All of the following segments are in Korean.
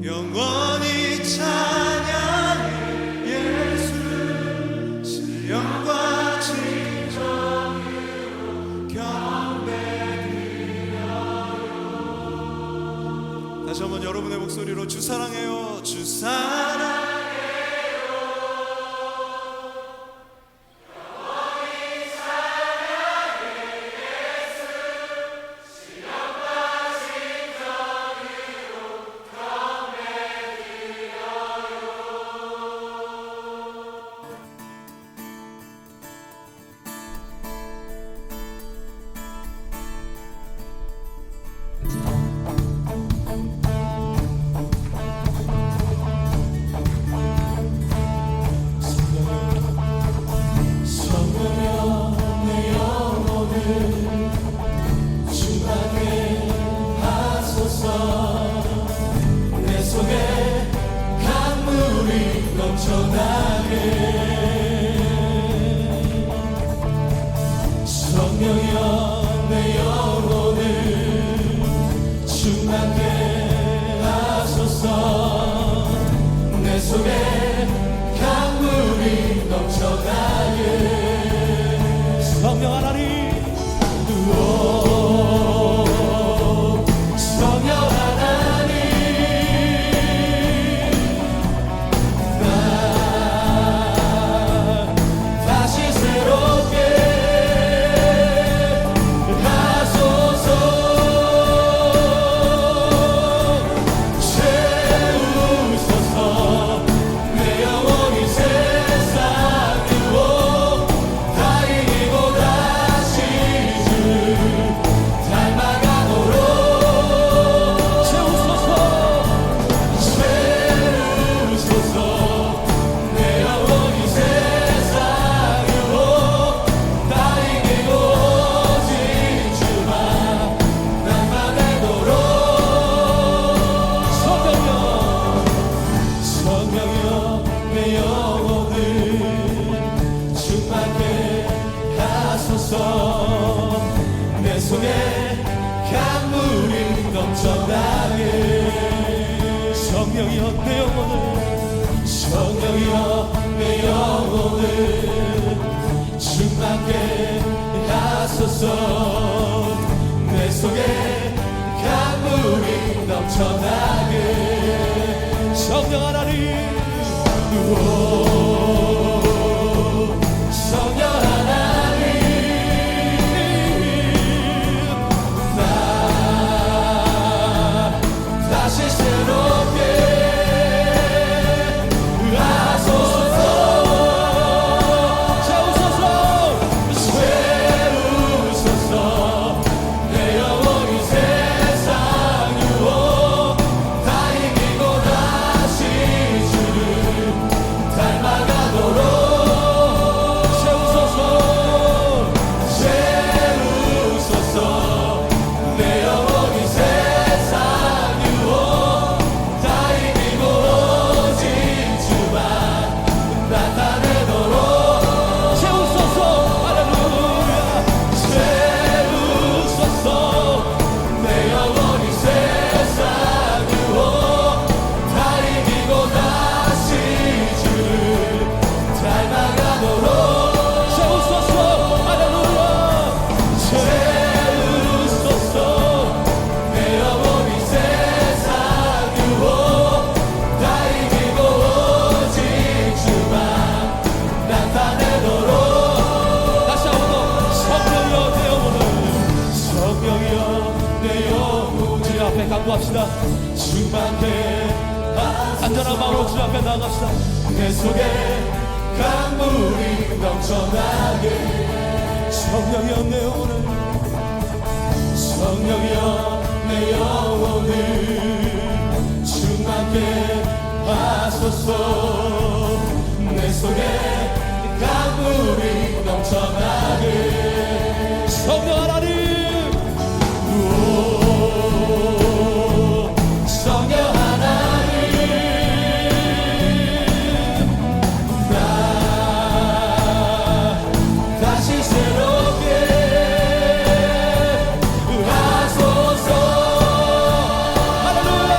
영원히 찬양해 예수 신령과 진정으로 경배드려요. 다시 한번 여러분의 목소리로 주 사랑해요, 주 사랑해요. 성령이여 내 영혼을 충만케 하소서. 내 속에 강물이 넘쳐나게. 성령 하나님, 성령 하나님, 날 다시 새롭게 하소서. 채우소서. 내 영혼이 세상 위로 다 이기고 다시 주 닮아가도록 채우소서. 채우소서. 내 영혼이 세상 위로 다 이기고 오직 주만 닮아가도록. 성령이여, 성령이여 내 영혼을 충만케 하소서. 내 속에 강물이 넘쳐나게. 성령이여 내 영혼을, 성령이여 내 영혼을 충만케 하소서. 내 속에 강물이 넘쳐나게. 성령 하나님, 성령 하나님, 나 다시 새롭게 하소서. 채우소서. 채우소서. 내 영혼이 세상 유혹 다 이기고 다시 주를 닮아가도록 채우소서. 채우소서. 내 영혼이 세상 유혹 다 이기고 오직 주만 나타내도록 채우소서. 할렐루야. 채우소서. 내 영혼이 세상 유혹 다 이기고 다시 주를 닮아가도록 채우소서. 할렐루야. 채우소서. 내 영혼이 세상 유혹 다 이기고 오직 주만 나타내도록. 다시 한번 성령이여 내 영혼을, 성령이여 내 영혼을 주 앞에 간구합시다. 충만케 안전한 마음으로 주 앞에 나아갑시다. 내 속에 강물이 넘쳐나게. 성령이여 내 영혼을, 성령이여 내 영혼을 충만케 하소서. 내 속에 강물이 넘쳐나게. 성령 하나님, 성령 하나님, 나 다시 새롭게 하소서. 할렐루야.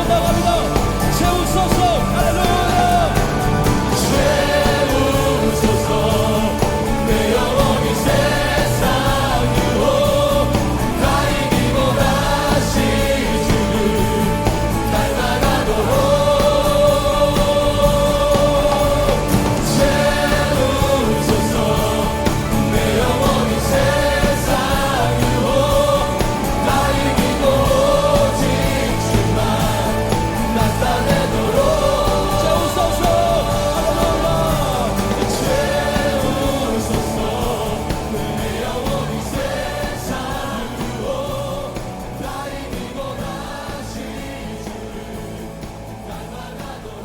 나갑니다. 채우소서. 할렐루야. 채우소서. 내 영혼이 세상 유혹 다 이기고 다시 주를 닮아가도록 채우소서. 내 영혼이 세상 유혹 다 이기고 오직 주만 나타내도록 채우소서. 할렐루야. 채우소서. 내 영혼이 세상 유혹 다 이기고 다시 주를 닮아가도록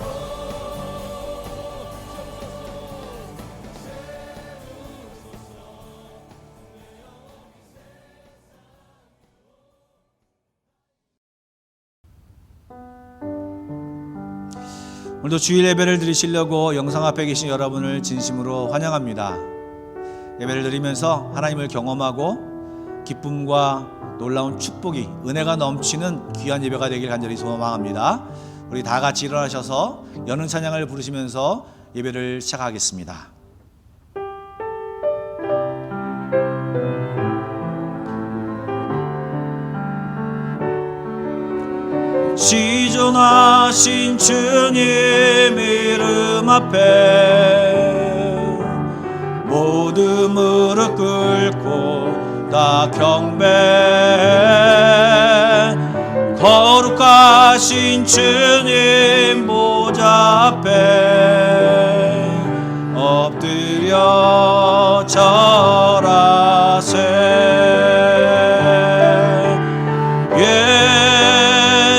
오늘도 주일 예배를 드리시려고 영상 앞에 계신 여러분을 진심으로 환영합니다. 예배를 드리면서 하나님을 경험하고 기쁨과 놀라운 축복이, 은혜가 넘치는 귀한 예배가 되길 간절히 소망합니다. 우리 다 같이 일어나셔서 여는 찬양을 부르시면서 예배를 시작하겠습니다. 지존하신 주님 이름 앞에 모든 무릎 꿇고 다 경배, 거룩하신 주님 보좌 앞에 엎드려 절하세.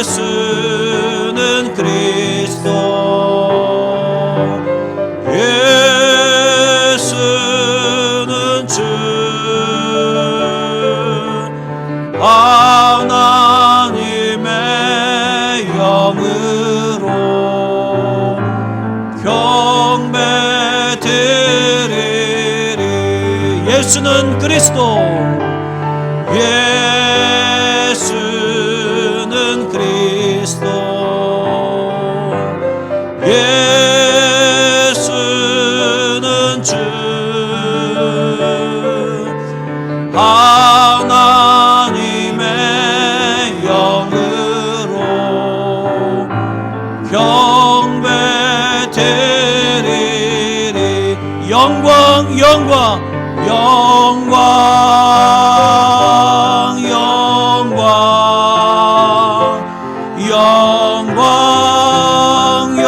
예수는 그리스도, 예수는 주, 하나님의 영으로 경배 드리리. 예수는 그리스도, 예수는 그리스도, 예수는 주, 하나님의 영으로 경배 드리리. 영광 영광 영광 영광 영광 영광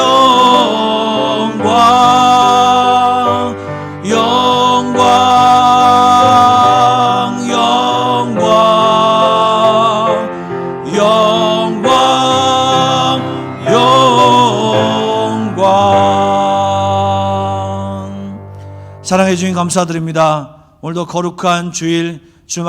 영광 영광 영광 영광. 사랑해 주님 감사드립니다. 오늘도 거룩한 주일 주님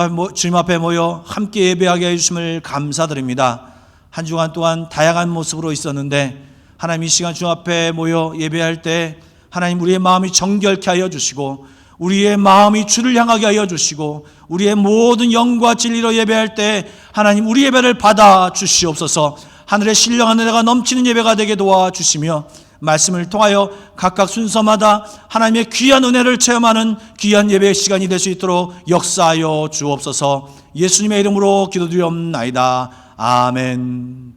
앞에 모여 함께 예배하게 해주심을 감사드립니다. 한 주간 동안 다양한 모습으로 있었는데 하나님 이 시간 주님 앞에 모여 예배할 때 하나님 우리의 마음이 정결케 하여 주시고 우리의 마음이 주를 향하게 하여 주시고 우리의 모든 영과 진리로 예배할 때 하나님 우리 예배를 받아 주시옵소서. 하늘의 신령한 은혜가 넘치는 예배가 되게 도와주시며 말씀을 통하여 각각 순서마다 하나님의 귀한 은혜를 체험하는 귀한 예배의 시간이 될 수 있도록 역사하여 주옵소서. 예수님의 이름으로 기도드리옵나이다. 아멘.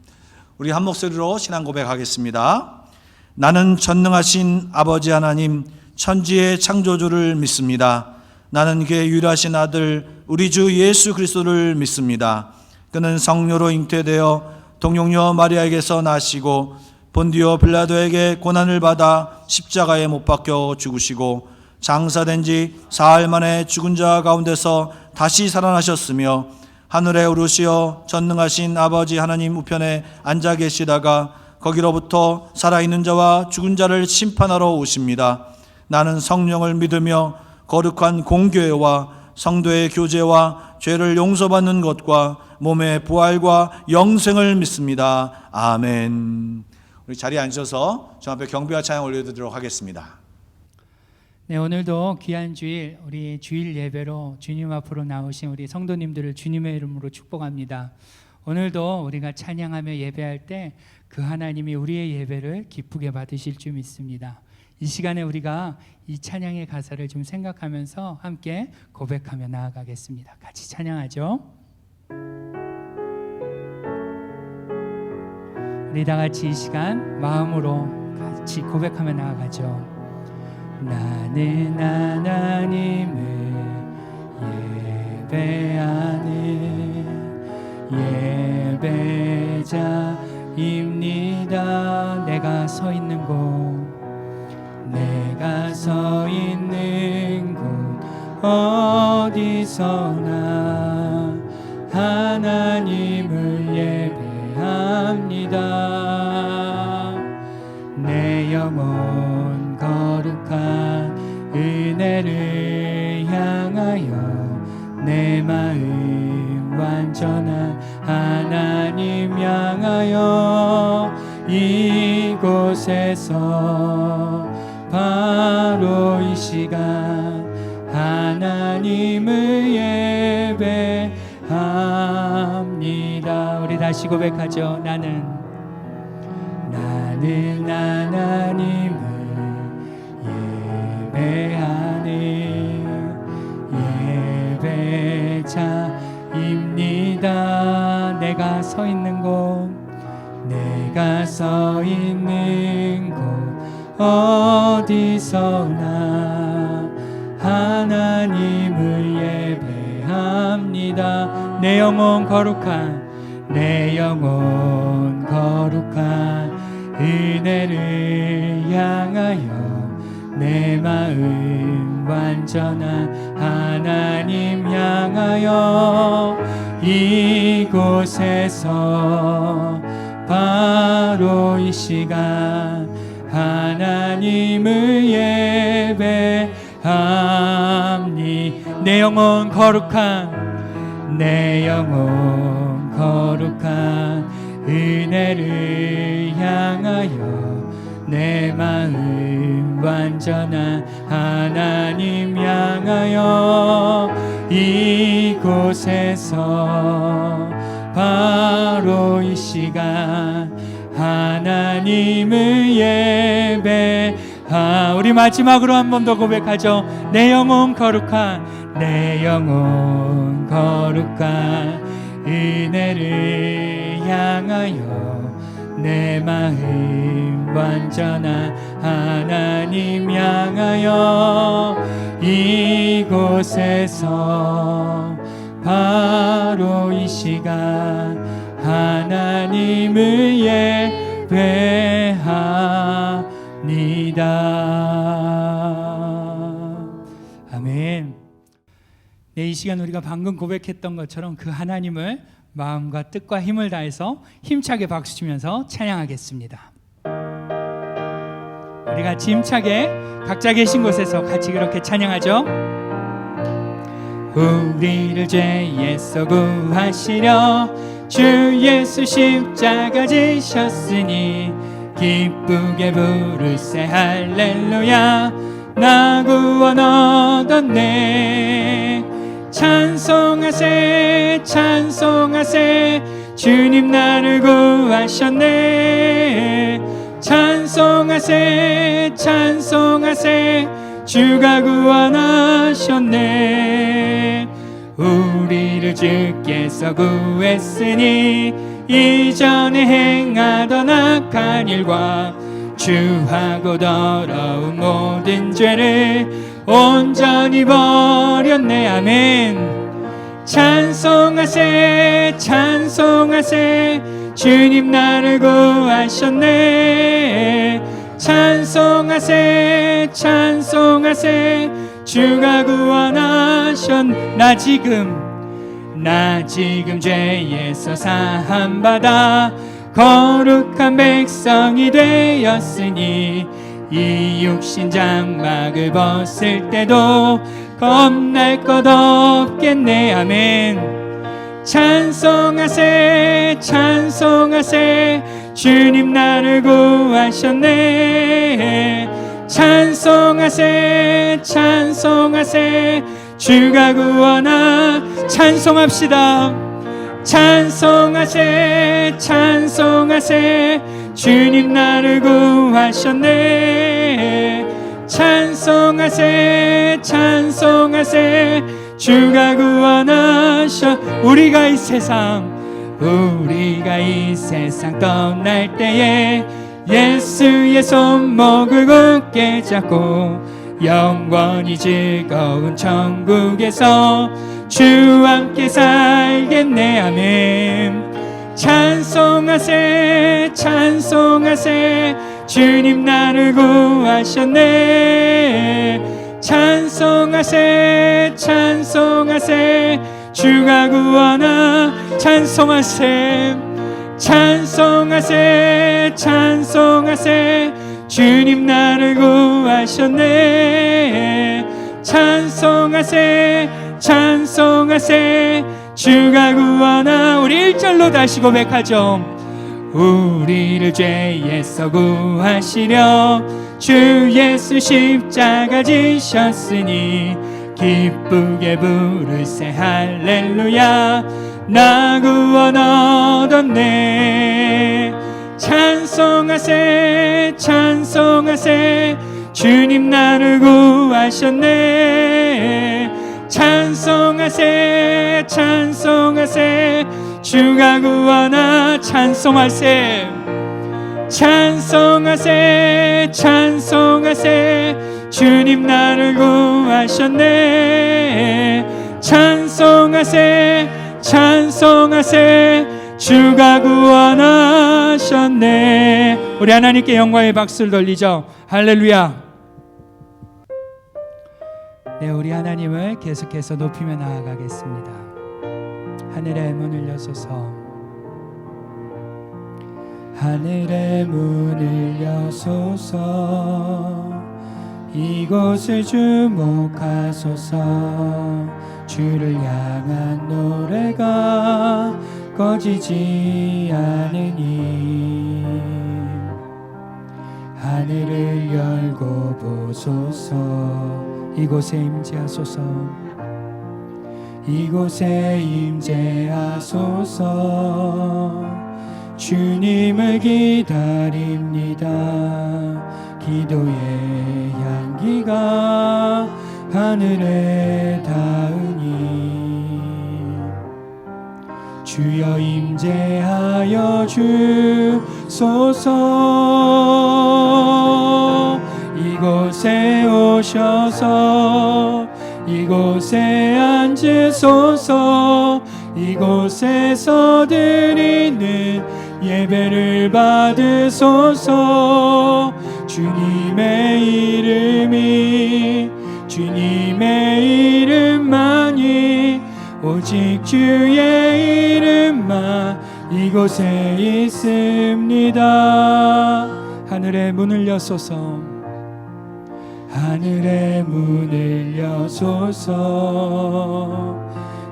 우리 한 목소리로 신앙 고백하겠습니다. 나는 전능하신 아버지 하나님 천지의 창조주를 믿습니다. 나는 그의 유일하신 아들 우리 주 예수 그리스도를 믿습니다. 그는 성녀로 잉태되어 동용녀 마리아에게서 나시고 본디오 빌라도에게 고난을 받아 십자가에 못 박혀 죽으시고 장사된 지 사흘 만에 죽은 자 가운데서 다시 살아나셨으며 하늘에 오르시어 전능하신 아버지 하나님 우편에 앉아 계시다가 거기로부터 살아있는 자와 죽은 자를 심판하러 오십니다. 나는 성령을 믿으며 거룩한 공교회와 성도의 교제와 죄를 용서받는 것과 몸의 부활과 영생을 믿습니다. 아멘. 우리 자리에 앉으셔서 저 앞에 경배와 찬양 올려드리도록 하겠습니다. 네, 오늘도 귀한 주일 우리 주일 예배로 주님 앞으로 나오신 우리 성도님들을 주님의 이름으로 축복합니다. 오늘도 우리가 찬양하며 예배할 때 그 하나님이 우리의 예배를 기쁘게 받으실 줄 믿습니다. 이 시간에 우리가 이 찬양의 가사를 좀 생각하면서 함께 고백하며 나아가겠습니다. 같이 찬양하죠. 우리 다 같이 이 시간 마음으로 같이 고백하며 나아가죠. 나는 하나님을 예배하는 예배자입니다. 내가 서 있는 곳, 내가 서 있는 곳 어디서나 하나님을 예배합니다. 내 영혼 거룩한 은혜를 향하여 내 마음 완전한 하나님 향하여 이곳에서 바로 이 시간 하나님을 예배합니다. 우리 다시 고백하죠. 나는 하나님을 예배하는 예배자입니다. 내가 서 있는 곳, 내가 서 있는 곳 어디서나 하나님을 예배합니다. 내 영혼 거룩한 은혜를 향하여 내 마음 완전한 하나님 향하여 이곳에서 바로 이 시간 하나님을 예배합니. 내 영혼 거룩한 은혜를 향하여 내 마음 완전한 하나님 향하여 이곳에서 바로 이 시간 하나님을 우리 마지막으로 한 번 더 고백하죠. 내 영혼 거룩한 은혜를 향하여 내 마음 완전한 하나님 향하여 이곳에서 바로 이 시간 하나님을 예배합니다. 아멘. 네, 이 시간 우리가 방금 고백했던 것처럼 그 하나님을 마음과 뜻과 힘을 다해서 힘차게 박수치면서 찬양하겠습니다. 우리 같이 힘차게 각자 계신 곳에서 같이 그렇게 찬양하죠. 우리를 죄에서 구하시려 주 예수 십자가 지셨으니 기쁘게 부르세 할렐루야. 나 구원 얻었네. 찬송하세 찬송하세 주님 나를 구하셨네. 찬송하세 찬송하세 주가 구원하셨네. 우리를 주께서 구했으니 이전에 행하던 악한 일과 주하고 더러운 모든 죄를 온전히 버렸네. 아멘. 찬송하세 찬송하세 주님 나를 구하셨네. 찬송하세 찬송하세 주가 구원하셨네. 나 지금 죄에서 사함받아 거룩한 백성이 되었으니 이 육신 장막을 벗을 때도 겁날 것 없겠네. 아멘. 찬송하세 찬송하세 주님 나를 구하셨네. 찬송하세 찬송하세 주가 구원하. 찬송합시다. 찬송하세 찬송하세 주님 나를 구하셨네. 찬송하세 찬송하세 주가 구원하셔. 우리가 이 세상 떠날 때에 예수의 손목을 굳게 잡고 영원히 즐거운 천국에서 주와 함께 살겠네. 아멘. 찬송하세 찬송하세 주님 나를 구하셨네. 찬송하세 찬송하세 주가 구원하. 찬송하세 찬송하세 찬송하세 주님 나를 구하셨네. 찬송하세 찬송하세 주가 구원하. 우리 1절로 다시 고백하죠. 우리를 죄에서 구하시려 주 예수 십자가 지셨으니 기쁘게 부르세 할렐루야. 나 구원 얻었네. 찬송하세 찬송하세 주님 나를 구하셨네. 찬송하세 찬송하세 주가 구원하. 찬송하세 찬송하세 찬송하세 주님 나를 구하셨네. 찬송하세 찬송하세 주가 구원하셨네. 우리 하나님께 영광의 박수를 돌리죠. 할렐루야. 네, 우리 하나님을 계속해서 높이며 나아가겠습니다. 하늘의 문을 여소서. 하늘의 문을 여소서. 이곳을 주목하소서. 주를 향한 노래가 꺼지지 않으니 하늘을 열고 보소서. 이곳에 임재하소서. 이곳에 임재하소서. 주님을 기다립니다. 기도의 향기가 하늘에 닿으니 주여 임재하여 주소서. 이곳에 오셔서 이곳에 앉으소서. 이곳에서 드리는 예배를 받으소서. 주님의 주님의 이름만이 오직 주의 이름만 이곳에 있습니다. 하늘의 문을 여소서. 하늘의 문을 여소서.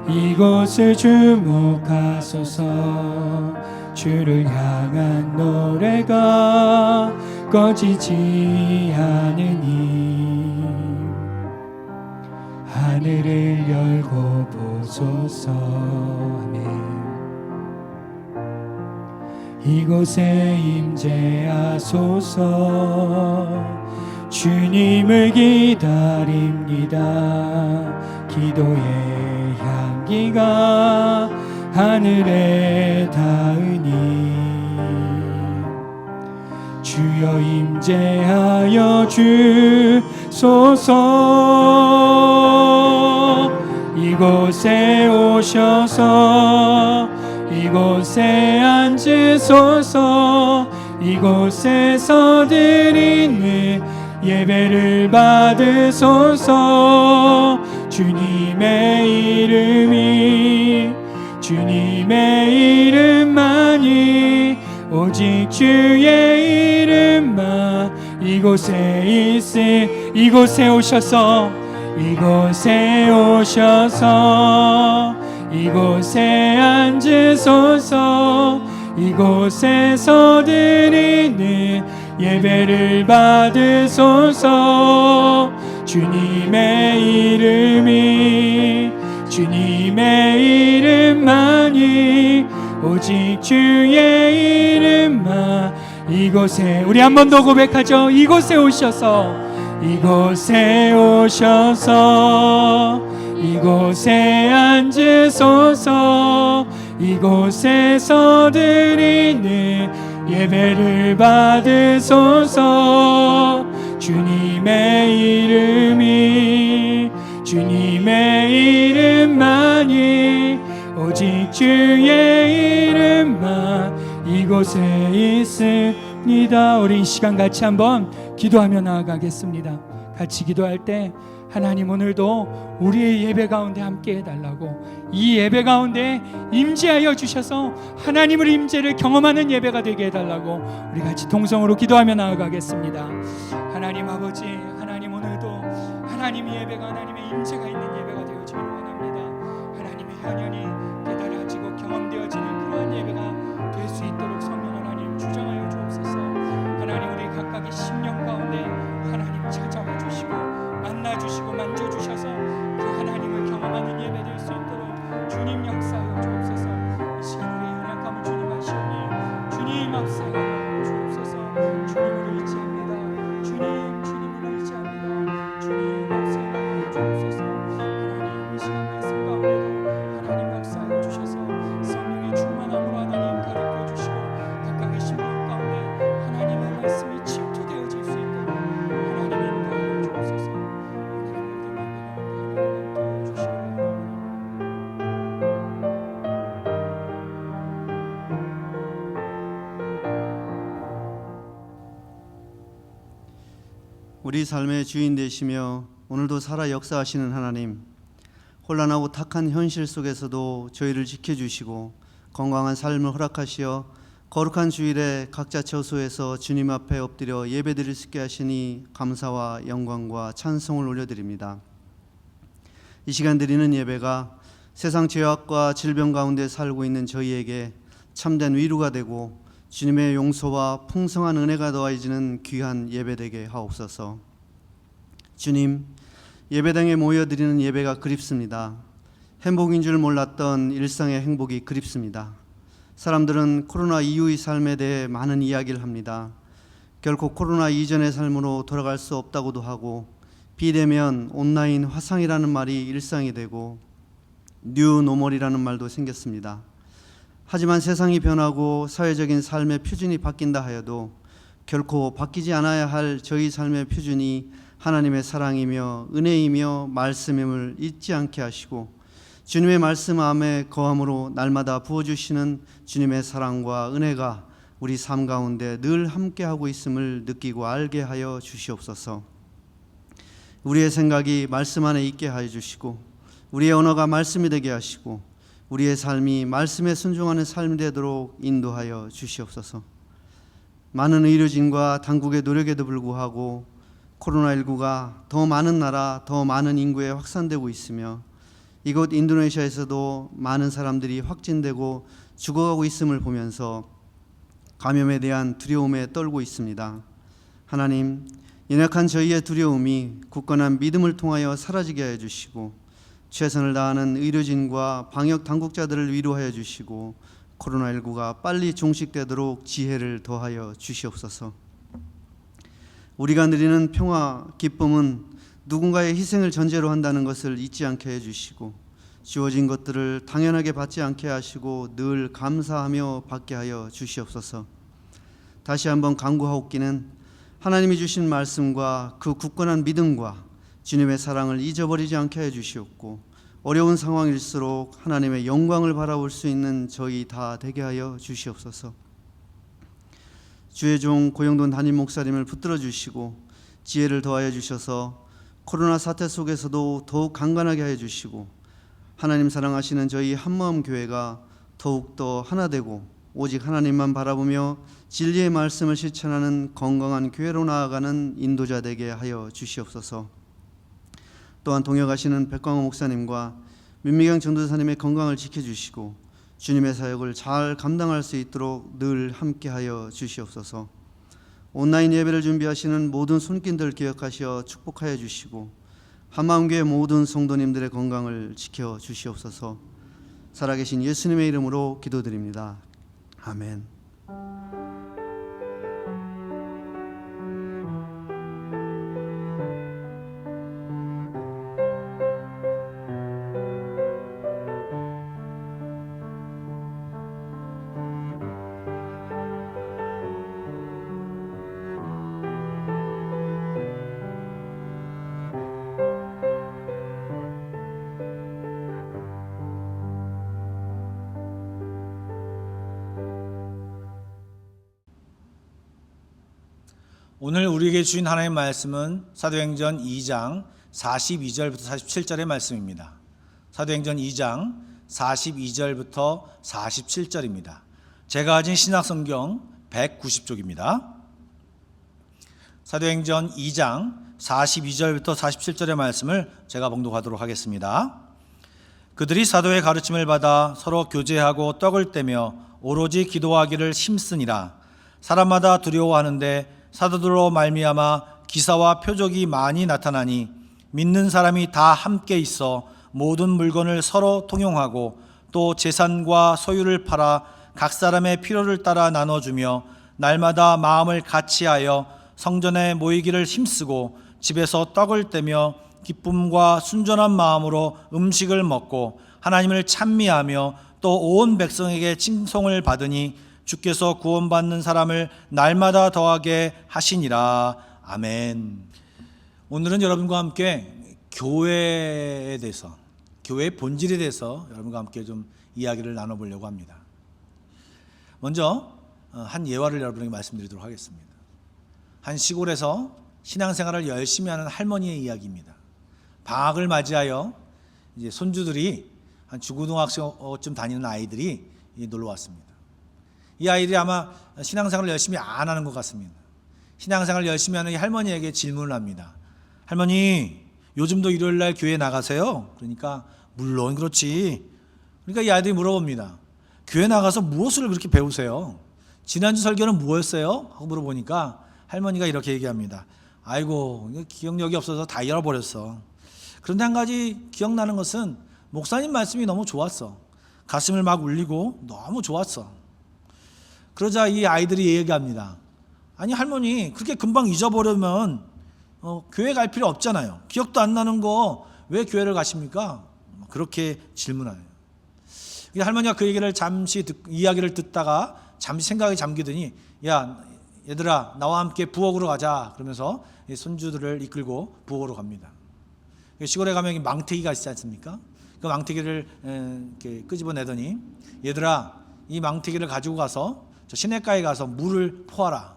이곳을 주목하소서. 주를 향한 노래가 꺼지지 않으니 하늘을 열고 보소서. 아멘. 이곳에 임재하소서. 주님을 기다립니다. 기도의 향기가 하늘에 닿으니 주여 임재하여 주소서. 이곳에 오셔서 이곳에 앉으소서. 이곳에서 드리는 예배를 받으소서. 주님의 이름만이 오직 주의 이름만 이곳에 오셔서 이곳에 앉으소서. 이곳에서 드리는 예배를 받으소서. 주님의 주님의 이름만이 오직 주의 이름만 이곳에 우리 한 번 더 고백하죠. 이곳에 오셔서 이곳에 앉으소서 이곳에서 드리는 예배를 받으소서 주님의 이름만이 오직 주의 이름만 이곳에 있습니다. 우리 이 시간 같이 한번 기도하며 나아가겠습니다. 같이 기도할 때 하나님 오늘도 우리의 예배 가운데 함께 해달라고 이 예배 가운데 임재하여 주셔서 하나님의 임재를 경험하는 예배가 되게 해달라고 우리 같이 동성으로 기도하며 나아가겠습니다. 하나님 아버지 하나님 오늘도 하나님의 예배가 하나님의 임재가 있는 예배가 되어지기를 원합니다. 하나님의 현현이 깨달아지고 경험되어지는 그러한 예배가 될 수 있도록 성령 하나님 주장하여 주옵소서. 하나님 우리 각각의 심령 가운데 하나님 찾아와 주시고 만나 주시고 만져 주셔서 그 하나님을 경험하는 예배 될 수 있도록 주님 역사하여 주옵소서. 이 시간 우리의 연약함을 주님 아시오니 주님 역사하여 주옵소서. 주님을 의지합니다. 주님을 의지합니다. 주님 역사하여 주옵소서. 하나님 이 시간 말씀 가운데도 하나님 역사하여 주셔서 성령의 충만함으로 하나님 가르쳐 주시고 각각의 심령 가운데 하나님의 말씀이 침투되어질 수 있도록 하나님 인도하여 주옵소서. 우리 삶의 주인 되시며 오늘도 살아 역사하시는 하나님, 혼란하고 탁한 현실 속에서도 저희를 지켜주시고 건강한 삶을 허락하시어 거룩한 주일에 각자 처소에서 주님 앞에 엎드려 예배드릴 수 있게 하시니 감사와 영광과 찬송을 올려드립니다. 이 시간 드리는 예배가 세상 죄악과 질병 가운데 살고 있는 저희에게 참된 위로가 되고 주님의 용서와 풍성한 은혜가 더해지는 귀한 예배되게 하옵소서. 주님, 예배당에 모여드리는 예배가 그립습니다. 행복인 줄 몰랐던 일상의 행복이 그립습니다. 사람들은 코로나 이후의 삶에 대해 많은 이야기를 합니다. 결코 코로나 이전의 삶으로 돌아갈 수 없다고도 하고 비대면 온라인 화상이라는 말이 일상이 되고 뉴노멀이라는 말도 생겼습니다. 하지만 세상이 변하고 사회적인 삶의 표준이 바뀐다 하여도 결코 바뀌지 않아야 할 저희 삶의 표준이 하나님의 사랑이며 은혜이며 말씀임을 잊지 않게 하시고 주님의 말씀 안에 거함으로 날마다 부어주시는 주님의 사랑과 은혜가 우리 삶 가운데 늘 함께하고 있음을 느끼고 알게 하여 주시옵소서. 우리의 생각이 말씀 안에 있게 하여 주시고 우리의 언어가 말씀이 되게 하시고 우리의 삶이 말씀에 순종하는 삶이 되도록 인도하여 주시옵소서. 많은 의료진과 당국의 노력에도 불구하고 코로나19가 더 많은 나라, 더 많은 인구에 확산되고 있으며 이곳 인도네시아에서도 많은 사람들이 확진되고 죽어가고 있음을 보면서 감염에 대한 두려움에 떨고 있습니다. 하나님, 연약한 저희의 두려움이 굳건한 믿음을 통하여 사라지게 하여 주시고 최선을 다하는 의료진과 방역 당국자들을 위로하여 주시고 코로나19가 빨리 종식되도록 지혜를 더하여 주시옵소서. 우리가 누리는 평화, 기쁨은 누군가의 희생을 전제로 한다는 것을 잊지 않게 해주시고 주어진 것들을 당연하게 받지 않게 하시고 늘 감사하며 받게 하여 주시옵소서. 다시 한번 간구하옵기는 하나님이 주신 말씀과 그 굳건한 믿음과 주님의 사랑을 잊어버리지 않게 해주시옵고 어려운 상황일수록 하나님의 영광을 바라볼 수 있는 저희 다 되게 하여 주시옵소서. 주의 종 고영돈 담임 목사님을 붙들어 주시고 지혜를 더하여 주셔서 코로나 사태 속에서도 더욱 강건하게 하여 주시고 하나님 사랑하시는 저희 한마음 교회가 더욱더 하나 되고 오직 하나님만 바라보며 진리의 말씀을 실천하는 건강한 교회로 나아가는 인도자 되게 하여 주시옵소서. 또한 동역하시는 백광호 목사님과 민미경 전도사님의 건강을 지켜주시고 주님의 사역을 잘 감당할 수 있도록 늘 함께하여 주시옵소서. 온라인 예배를 준비하시는 모든 손길들 기억하시어 축복하여 주시고 한마음교회 모든 성도님들의 건강을 지켜 주시옵소서. 살아계신 예수님의 이름으로 기도드립니다. 아멘. 오늘 우리에게 주신 하나님의 말씀은 사도행전 2장 42절부터 47절의 말씀입니다. 사도행전 2장 42절부터 47절입니다. 제가 가진 신약성경 190쪽입니다. 사도행전 2장 42절부터 47절의 말씀을 제가 봉독하도록 하겠습니다. 그들이 사도의 가르침을 받아 서로 교제하고 떡을 떼며 오로지 기도하기를 힘쓰니라. 사람마다 두려워하는데 사도들로 말미암아 기사와 표적이 많이 나타나니 믿는 사람이 다 함께 있어 모든 물건을 서로 통용하고 또 재산과 소유를 팔아 각 사람의 필요를 따라 나눠주며 날마다 마음을 같이하여 성전에 모이기를 힘쓰고 집에서 떡을 떼며 기쁨과 순전한 마음으로 음식을 먹고 하나님을 찬미하며 또 온 백성에게 칭송을 받으니 주께서 구원받는 사람을 날마다 더하게 하시니라. 아멘. 오늘은 여러분과 함께 교회에 대해서, 교회의 본질에 대해서 여러분과 함께 좀 이야기를 나눠보려고 합니다. 먼저 한 예화를 여러분에게 말씀드리도록 하겠습니다. 한 시골에서 신앙생활을 열심히 하는 할머니의 이야기입니다. 방학을 맞이하여 이제 손주들이 한 중고등학생쯤 다니는 아이들이 놀러 왔습니다. 이 아이들이 아마 신앙생활을 열심히 안 하는 것 같습니다. 신앙생활을 열심히 하는 이 할머니에게 질문을 합니다. 할머니, 요즘도 일요일날 교회 나가세요? 그러니까 물론 그렇지. 그러니까 이 아이들이 물어봅니다. 교회 나가서 무엇을 그렇게 배우세요? 지난주 설교는 무엇이었어요? 하고 물어보니까 할머니가 이렇게 얘기합니다. 아이고, 기억력이 없어서 다 잃어버렸어. 그런데 한 가지 기억나는 것은 목사님 말씀이 너무 좋았어. 가슴을 막 울리고 너무 좋았어. 그러자 이 아이들이 얘기합니다. 아니 할머니, 그렇게 금방 잊어버리면 교회 갈 필요 없잖아요. 기억도 안 나는 거 왜 교회를 가십니까? 그렇게 질문하네요. 할머니가 그 얘기를 잠시 이야기를 듣다가 잠시 생각에 잠기더니 야 얘들아 나와 함께 부엌으로 가자 그러면서 손주들을 이끌고 부엌으로 갑니다. 시골에 가면 망태기가 있지 않습니까? 그 망태기를 이렇게 끄집어내더니 얘들아 이 망태기를 가지고 가서 저 시냇가에 가서 물을 포하라.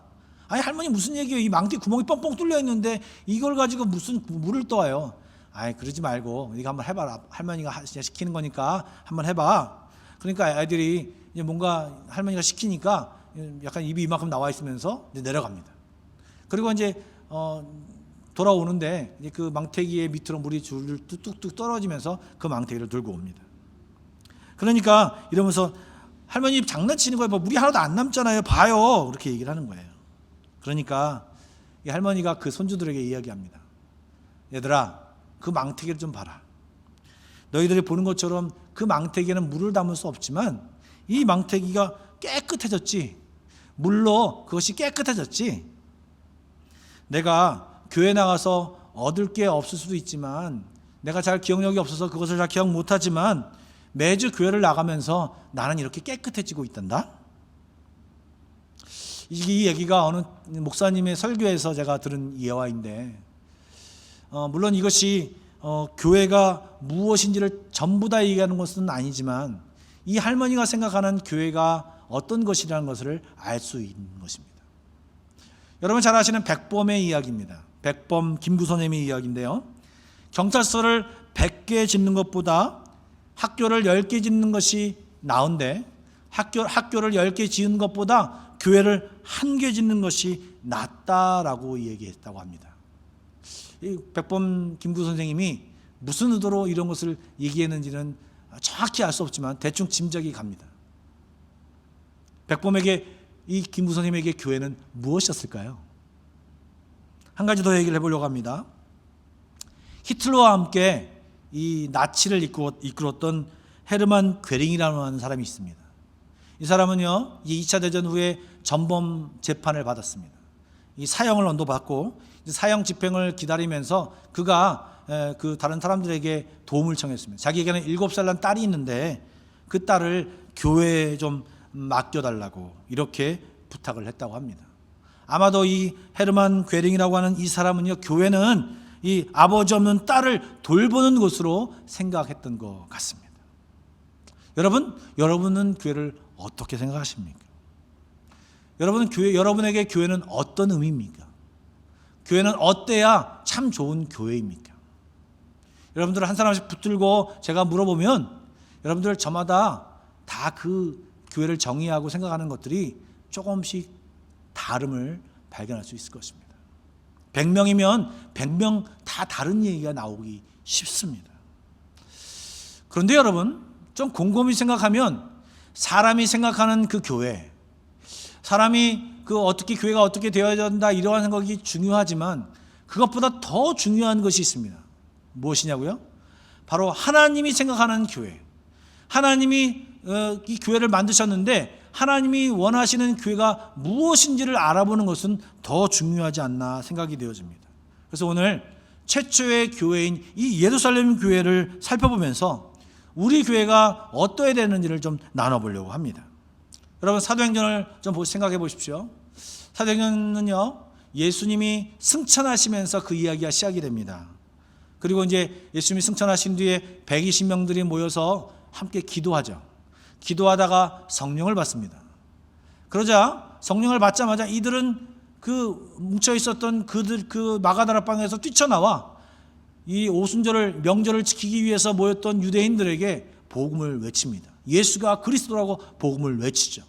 아니 할머니 무슨 얘기예요? 이 망태기 구멍이 뻥뻥 뚫려 있는데 이걸 가지고 무슨 물을 떠와요? 아이 그러지 말고 이거 한번 해봐라. 할머니가 시키는 거니까 한번 해봐. 그러니까 아이들이 이제 뭔가 할머니가 시키니까 약간 입이 이만큼 나와 있으면서 이제 내려갑니다. 그리고 이제 돌아오는데 이제 그 망태기의 밑으로 물이 줄줄 뚝뚝 떨어지면서 그 망태기를 들고 옵니다. 그러니까 이러면서 할머니 장난치는 거예요. 뭐 물이 하나도 안 남잖아요. 봐요. 그렇게 얘기를 하는 거예요. 그러니까 이 할머니가 그 손주들에게 이야기합니다. 얘들아, 그 망태기를 좀 봐라. 너희들이 보는 것처럼 그 망태기에는 물을 담을 수 없지만 이 망태기가 깨끗해졌지. 물로 그것이 깨끗해졌지. 내가 교회 나가서 얻을 게 없을 수도 있지만 내가 잘 기억력이 없어서 그것을 잘 기억 못하지만 매주 교회를 나가면서 나는 이렇게 깨끗해지고 있단다. 이 얘기가 어느 목사님의 설교에서 제가 들은 예화인데 물론 이것이 교회가 무엇인지를 전부 다 얘기하는 것은 아니지만 이 할머니가 생각하는 교회가 어떤 것이라는 것을 알 수 있는 것입니다. 여러분 잘 아시는 백범의 이야기입니다. 백범 김구선생님의 이야기인데요. 경찰서를 100개 짓는 것보다 학교를 10개 짓는 것이 나은데 학교를 10개 지은 것보다 교회를 1개 짓는 것이 낫다라고 얘기했다고 합니다. 이 백범 김구 선생님이 무슨 의도로 이런 것을 얘기했는지는 정확히 알 수 없지만 대충 짐작이 갑니다. 백범에게 이 김구 선생님에게 교회는 무엇이었을까요? 한 가지 더 얘기를 해보려고 합니다. 히틀러와 함께 이 나치를 이끌었던 헤르만 괴링이라는 사람이 있습니다. 이 사람은요, 이 2차 대전 후에 전범 재판을 받았습니다. 이 사형을 언도받고 사형 집행을 기다리면서 그가 그 다른 사람들에게 도움을 청했습니다. 자기에게는 7살 난 딸이 있는데 그 딸을 교회에 좀 맡겨달라고 이렇게 부탁을 했다고 합니다. 아마도 이 헤르만 괴링이라고 하는 이 사람은요, 교회는 이 아버지 없는 딸을 돌보는 곳으로 생각했던 것 같습니다. 여러분은 교회를 어떻게 생각하십니까? 여러분에게 교회는 어떤 의미입니까? 교회는 어때야 참 좋은 교회입니까? 여러분들 한 사람씩 붙들고 제가 물어보면 여러분들 저마다 다 그 교회를 정의하고 생각하는 것들이 조금씩 다름을 발견할 수 있을 것입니다. 100명이면 100명 다 다른 얘기가 나오기 쉽습니다. 그런데 여러분, 좀 곰곰이 생각하면 사람이 생각하는 그 교회, 사람이 어떻게 교회가 어떻게 되어야 된다 이러한 생각이 중요하지만 그것보다 더 중요한 것이 있습니다. 무엇이냐고요? 바로 하나님이 생각하는 교회. 하나님이 이 교회를 만드셨는데 하나님이 원하시는 교회가 무엇인지를 알아보는 것은 더 중요하지 않나 생각이 되어집니다. 그래서 오늘 최초의 교회인 이 예루살렘 교회를 살펴보면서 우리 교회가 어떠해야 되는지를 좀 나눠보려고 합니다. 여러분, 사도행전을 좀 생각해 보십시오. 사도행전은요, 예수님이 승천하시면서 그 이야기가 시작이 됩니다. 그리고 이제 예수님이 승천하신 뒤에 120명들이 모여서 함께 기도하죠. 기도하다가 성령을 받습니다. 그러자 성령을 받자마자 이들은 그 뭉쳐 있었던 그 마가다라방에서 뛰쳐나와 이 오순절을 명절을 지키기 위해서 모였던 유대인들에게 복음을 외칩니다. 예수가 그리스도라고 복음을 외치죠.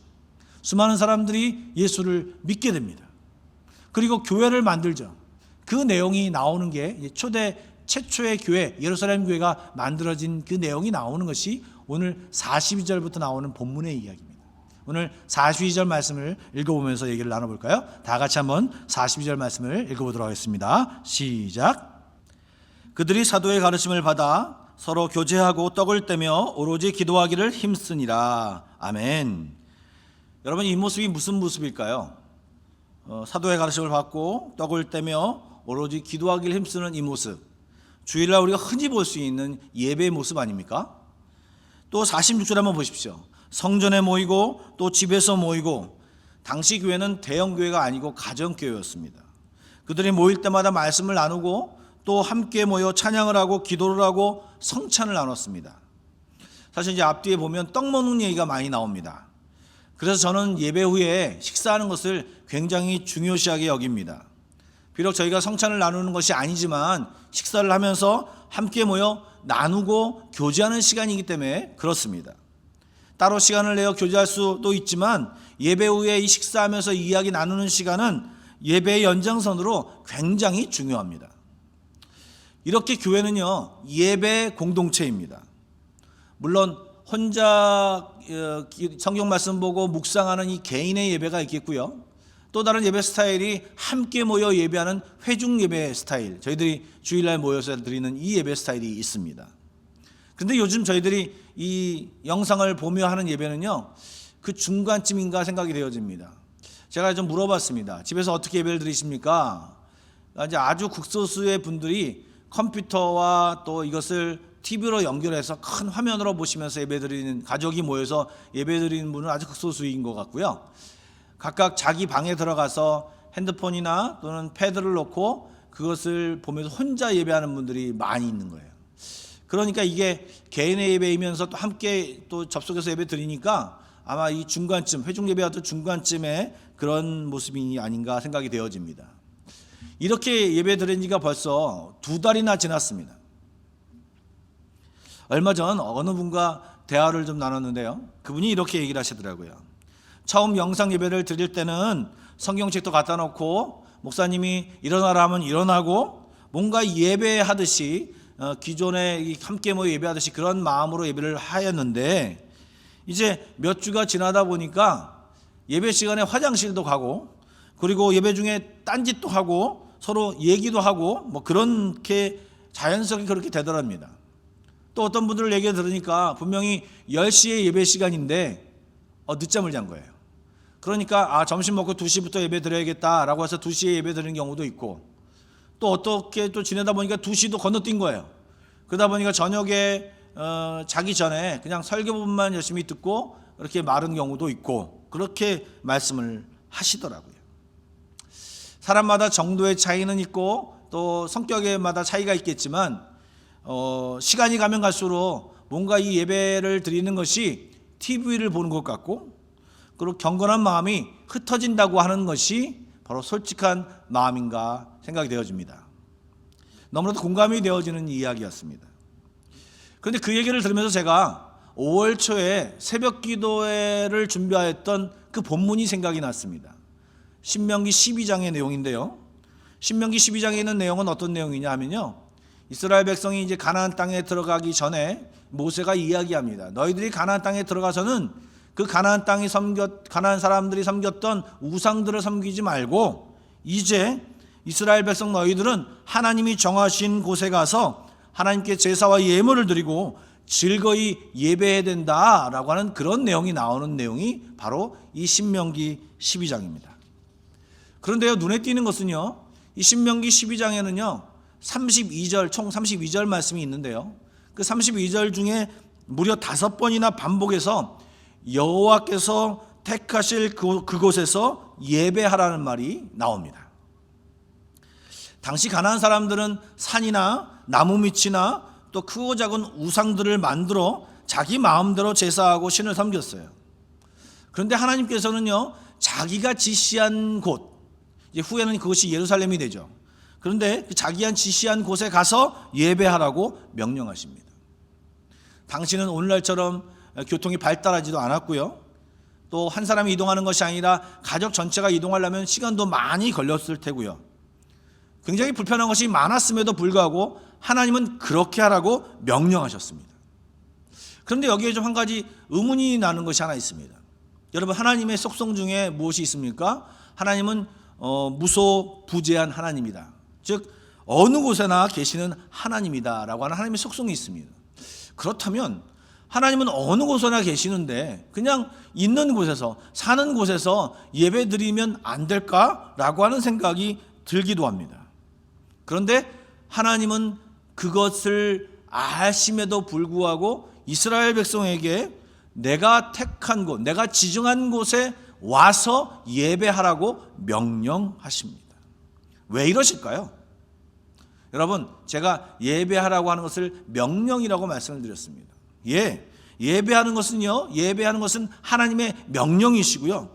수많은 사람들이 예수를 믿게 됩니다. 그리고 교회를 만들죠. 그 내용이 나오는 게 최초의 교회, 예루살렘 교회가 만들어진 그 내용이 나오는 것이 오늘 42절부터 나오는 본문의 이야기입니다. 오늘 42절 말씀을 읽어보면서 얘기를 나눠볼까요? 다 같이 한번 42절 말씀을 읽어보도록 하겠습니다. 시작. 그들이 사도의 가르침을 받아 서로 교제하고 떡을 떼며 오로지 기도하기를 힘쓰니라. 아멘. 여러분, 이 모습이 무슨 모습일까요? 사도의 가르침을 받고 떡을 떼며 오로지 기도하기를 힘쓰는 이 모습, 주일날 우리가 흔히 볼 수 있는 예배의 모습 아닙니까? 또 46절 한번 보십시오. 성전에 모이고 또 집에서 모이고. 당시 교회는 대형 교회가 아니고 가정 교회였습니다. 그들이 모일 때마다 말씀을 나누고 또 함께 모여 찬양을 하고 기도를 하고 성찬을 나눴습니다. 사실 이제 앞뒤에 보면 떡 먹는 얘기가 많이 나옵니다. 그래서 저는 예배 후에 식사하는 것을 굉장히 중요시하게 여깁니다. 비록 저희가 성찬을 나누는 것이 아니지만 식사를 하면서 함께 모여 나누고 교제하는 시간이기 때문에 그렇습니다. 따로 시간을 내어 교제할 수도 있지만 예배 후에 이 식사하면서 이야기 나누는 시간은 예배의 연장선으로 굉장히 중요합니다. 이렇게 교회는요, 예배 공동체입니다. 물론 혼자 성경 말씀 보고 묵상하는 이 개인의 예배가 있겠고요. 또 다른 예배 스타일이 함께 모여 예배하는 회중 예배 스타일, 저희들이 주일날 모여서 드리는 이 예배 스타일이 있습니다. 그런데 요즘 저희들이 이 영상을 보며 하는 예배는요, 그 중간쯤인가 생각이 되어집니다. 제가 좀 물어봤습니다. 집에서 어떻게 예배를 드리십니까? 이제 아주 극소수의 분들이 컴퓨터와 또 이것을 TV로 연결해서 큰 화면으로 보시면서 예배드리는, 가족이 모여서 예배드리는 분은 아주 극소수인 것 같고요. 각각 자기 방에 들어가서 핸드폰이나 또는 패드를 놓고 그것을 보면서 혼자 예배하는 분들이 많이 있는 거예요. 그러니까 이게 개인의 예배이면서 또 함께 또 접속해서 예배 드리니까 아마 이 중간쯤, 회중 예배와 또 중간쯤에 그런 모습이 아닌가 생각이 되어집니다. 이렇게 예배 드린 지가 벌써 2달이나 지났습니다. 얼마 전 어느 분과 대화를 좀 나눴는데요. 그분이 이렇게 얘기를 하시더라고요. 처음 영상 예배를 드릴 때는 성경책도 갖다 놓고 목사님이 일어나라 하면 일어나고 뭔가 예배하듯이 기존에 함께 모여 예배하듯이 그런 마음으로 예배를 하였는데, 이제 몇 주가 지나다 보니까 예배 시간에 화장실도 가고 그리고 예배 중에 딴짓도 하고 서로 얘기도 하고 뭐 그렇게 자연스럽게 그렇게 되더랍니다. 또 어떤 분들 얘기 들으니까 분명히 10시에 예배 시간인데 늦잠을 잔 거예요. 그러니까 점심 먹고 2시부터 예배 드려야겠다라고 해서 2시에 예배 드리는 경우도 있고, 또 어떻게 또 지내다 보니까 2시도 건너뛴 거예요. 그러다 보니까 저녁에 자기 전에 그냥 설교 부분만 열심히 듣고 이렇게 마른 경우도 있고, 그렇게 말씀을 하시더라고요. 사람마다 정도의 차이는 있고 또 성격에마다 차이가 있겠지만 시간이 가면 갈수록 뭔가 이 예배를 드리는 것이 TV를 보는 것 같고, 그리고 경건한 마음이 흩어진다고 하는 것이 바로 솔직한 마음인가 생각이 되어집니다. 너무나도 공감이 되어지는 이야기였습니다. 그런데 그 얘기를 들으면서 제가 5월 초에 새벽 기도회를 준비하였던 그 본문이 생각이 났습니다. 신명기 12장의 내용인데요. 신명기 12장에 있는 내용은 어떤 내용이냐 하면요, 이스라엘 백성이 이제 가나안 땅에 들어가기 전에 모세가 이야기합니다. 너희들이 가나안 땅에 들어가서는 그 가나안 가나안 사람들이 섬겼던 우상들을 섬기지 말고 이제 이스라엘 백성 너희들은 하나님이 정하신 곳에 가서 하나님께 제사와 예물을 드리고 즐거이 예배해야 된다라고 하는 그런 내용이 나오는 내용이 바로 이 신명기 12장입니다. 그런데요, 눈에 띄는 것은요, 이 신명기 12장에는요 32절, 총 32절 말씀이 있는데요, 그 32절 중에 무려 5번이나 반복해서 여호와께서 택하실 그곳에서 예배하라는 말이 나옵니다. 당시 가나안 사람들은 산이나 나무 밑이나 또 크고 작은 우상들을 만들어 자기 마음대로 제사하고 신을 섬겼어요. 그런데 하나님께서는요, 자기가 지시한 곳, 이제 후에는 그것이 예루살렘이 되죠. 그런데 그 자기한 지시한 곳에 가서 예배하라고 명령하십니다. 당시는 오늘날처럼 교통이 발달하지도 않았고요, 또 한 사람이 이동하는 것이 아니라 가족 전체가 이동하려면 시간도 많이 걸렸을 테고요, 굉장히 불편한 것이 많았음에도 불구하고 하나님은 그렇게 하라고 명령하셨습니다. 그런데 여기에 좀 한 가지 의문이 나는 것이 하나 있습니다. 여러분, 하나님의 속성 중에 무엇이 있습니까? 하나님은 무소부재한 하나님이다. 즉 어느 곳에나 계시는 하나님이다라고 하는 하나님의 속성이 있습니다. 그렇다면 하나님은 어느 곳에나 계시는데 그냥 있는 곳에서, 사는 곳에서 예배 드리면 안 될까라고 하는 생각이 들기도 합니다. 그런데 하나님은 그것을 아심에도 불구하고 이스라엘 백성에게 내가 택한 곳, 내가 지정한 곳에 와서 예배하라고 명령하십니다. 왜 이러실까요? 여러분, 제가 예배하라고 하는 것을 명령이라고 말씀을 드렸습니다. 예배하는 것은요, 예배하는 것은 하나님의 명령이시고요,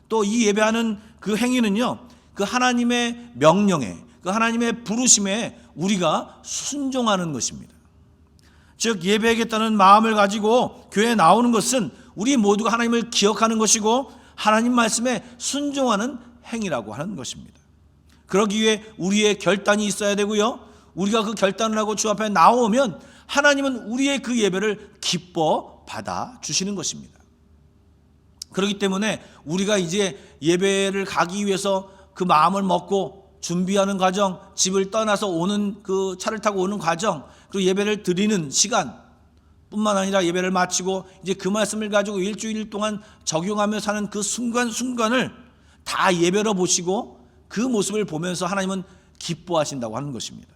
또 이 예배하는 그 행위는요, 그 하나님의 명령에, 그 하나님의 부르심에 우리가 순종하는 것입니다. 즉 예배하겠다는 마음을 가지고 교회에 나오는 것은 우리 모두가 하나님을 기억하는 것이고 하나님 말씀에 순종하는 행위라고 하는 것입니다. 그러기 위해 우리의 결단이 있어야 되고요, 우리가 그 결단을 하고 주 앞에 나오면 하나님은 우리의 그 예배를 기뻐 받아 주시는 것입니다. 그렇기 때문에 우리가 이제 예배를 가기 위해서 그 마음을 먹고 준비하는 과정, 집을 떠나서 오는 그 차를 타고 오는 과정, 그리고 예배를 드리는 시간 뿐만 아니라 예배를 마치고 이제 그 말씀을 가지고 일주일 동안 적용하며 사는 그 순간순간을 다 예배로 보시고 그 모습을 보면서 하나님은 기뻐하신다고 하는 것입니다.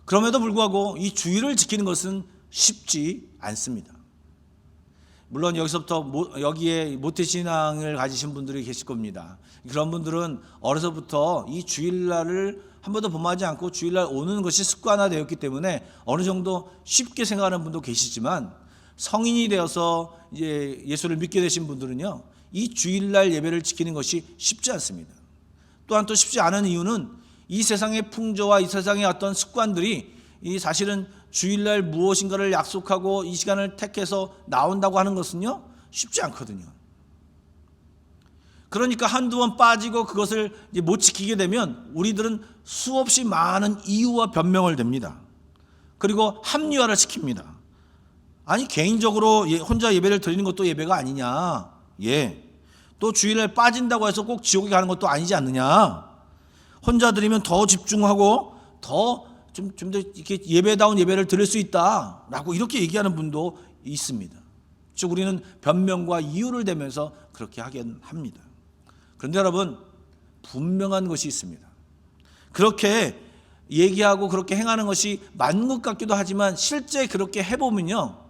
그럼에도 불구하고 이 주일을 지키는 것은 쉽지 않습니다. 물론 여기서부터 여기에 모태신앙을 가지신 분들이 계실 겁니다. 그런 분들은 어려서부터 이 주일날을 한 번도 범하지 않고 주일날 오는 것이 습관화되었기 때문에 어느 정도 쉽게 생각하는 분도 계시지만, 성인이 되어서 이제 예수를 믿게 되신 분들은요, 이 주일날 예배를 지키는 것이 쉽지 않습니다. 또한 또 쉽지 않은 이유는 이 세상의 풍조와 이 세상의 어떤 습관들이 이 사실은 주일날 무엇인가를 약속하고 이 시간을 택해서 나온다고 하는 것은요, 쉽지 않거든요. 그러니까 한두 번 빠지고 그것을 이제 못 지키게 되면 우리들은 수없이 많은 이유와 변명을 댑니다. 그리고 합리화를 시킵니다. 아니, 개인적으로 혼자 예배를 드리는 것도 예배가 아니냐, 또 주일날 빠진다고 해서 꼭 지옥에 가는 것도 아니지 않느냐, 혼자 드리면 더 집중하고 더 좀 더 이렇게 예배다운 예배를 드릴 수 있다라고 이렇게 얘기하는 분도 있습니다. 즉 우리는 변명과 이유를 대면서 그렇게 하긴 합니다. 그런데 여러분, 분명한 것이 있습니다. 그렇게 얘기하고 그렇게 행하는 것이 맞는 것 같기도 하지만 실제 그렇게 해보면요,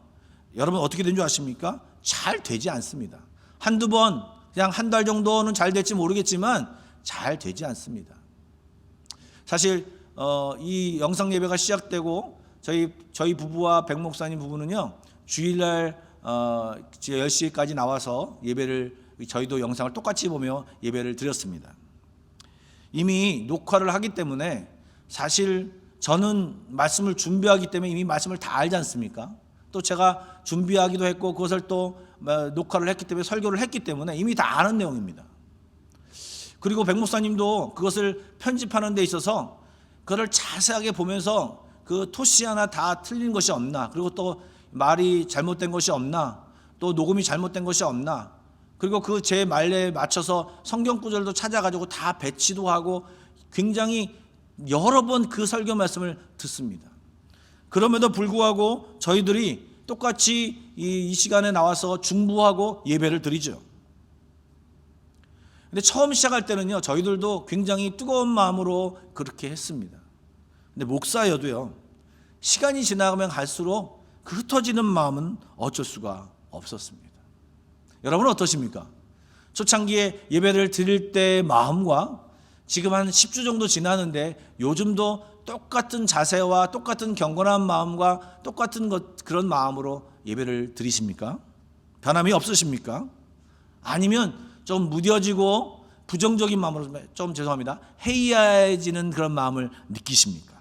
여러분 어떻게 된 줄 아십니까? 잘 되지 않습니다. 한두 번, 그냥 한 달 정도는 잘 될지 모르겠지만 잘 되지 않습니다. 사실 이 영상 예배가 시작되고 저희 부부와 백 목사님 부부는요, 주일날 10시까지 나와서 예배를, 저희도 영상을 똑같이 보며 예배를 드렸습니다. 이미 녹화를 하기 때문에 사실 저는 말씀을 준비하기 때문에 이미 말씀을 다 알지 않습니까? 또 제가 준비하기도 했고 그것을 또 녹화를 했기 때문에, 설교를 했기 때문에 이미 다 아는 내용입니다. 그리고 백 목사님도 그것을 편집하는 데 있어서 그걸 자세하게 보면서 그 토시 하나 다 틀린 것이 없나, 그리고 또 말이 잘못된 것이 없나, 또 녹음이 잘못된 것이 없나, 그리고 그 제 말에 맞춰서 성경 구절도 찾아가지고 다 배치도 하고 굉장히 여러 번 그 설교 말씀을 듣습니다. 그럼에도 불구하고 저희들이 똑같이 이 시간에 나와서 중보하고 예배를 드리죠. 근데 처음 시작할 때는요, 저희들도 굉장히 뜨거운 마음으로 그렇게 했습니다. 근데 목사여도요, 시간이 지나가면 갈수록 그 흩어지는 마음은 어쩔 수가 없었습니다. 여러분은 어떠십니까? 초창기에 예배를 드릴 때의 마음과 지금 한 10주 정도 지나는데 요즘도 똑같은 자세와 똑같은 경건한 마음과 똑같은 그런 마음으로 예배를 드리십니까? 변함이 없으십니까? 아니면 좀 무뎌지고 부정적인 마음으로, 좀 죄송합니다, 해이해지는 그런 마음을 느끼십니까?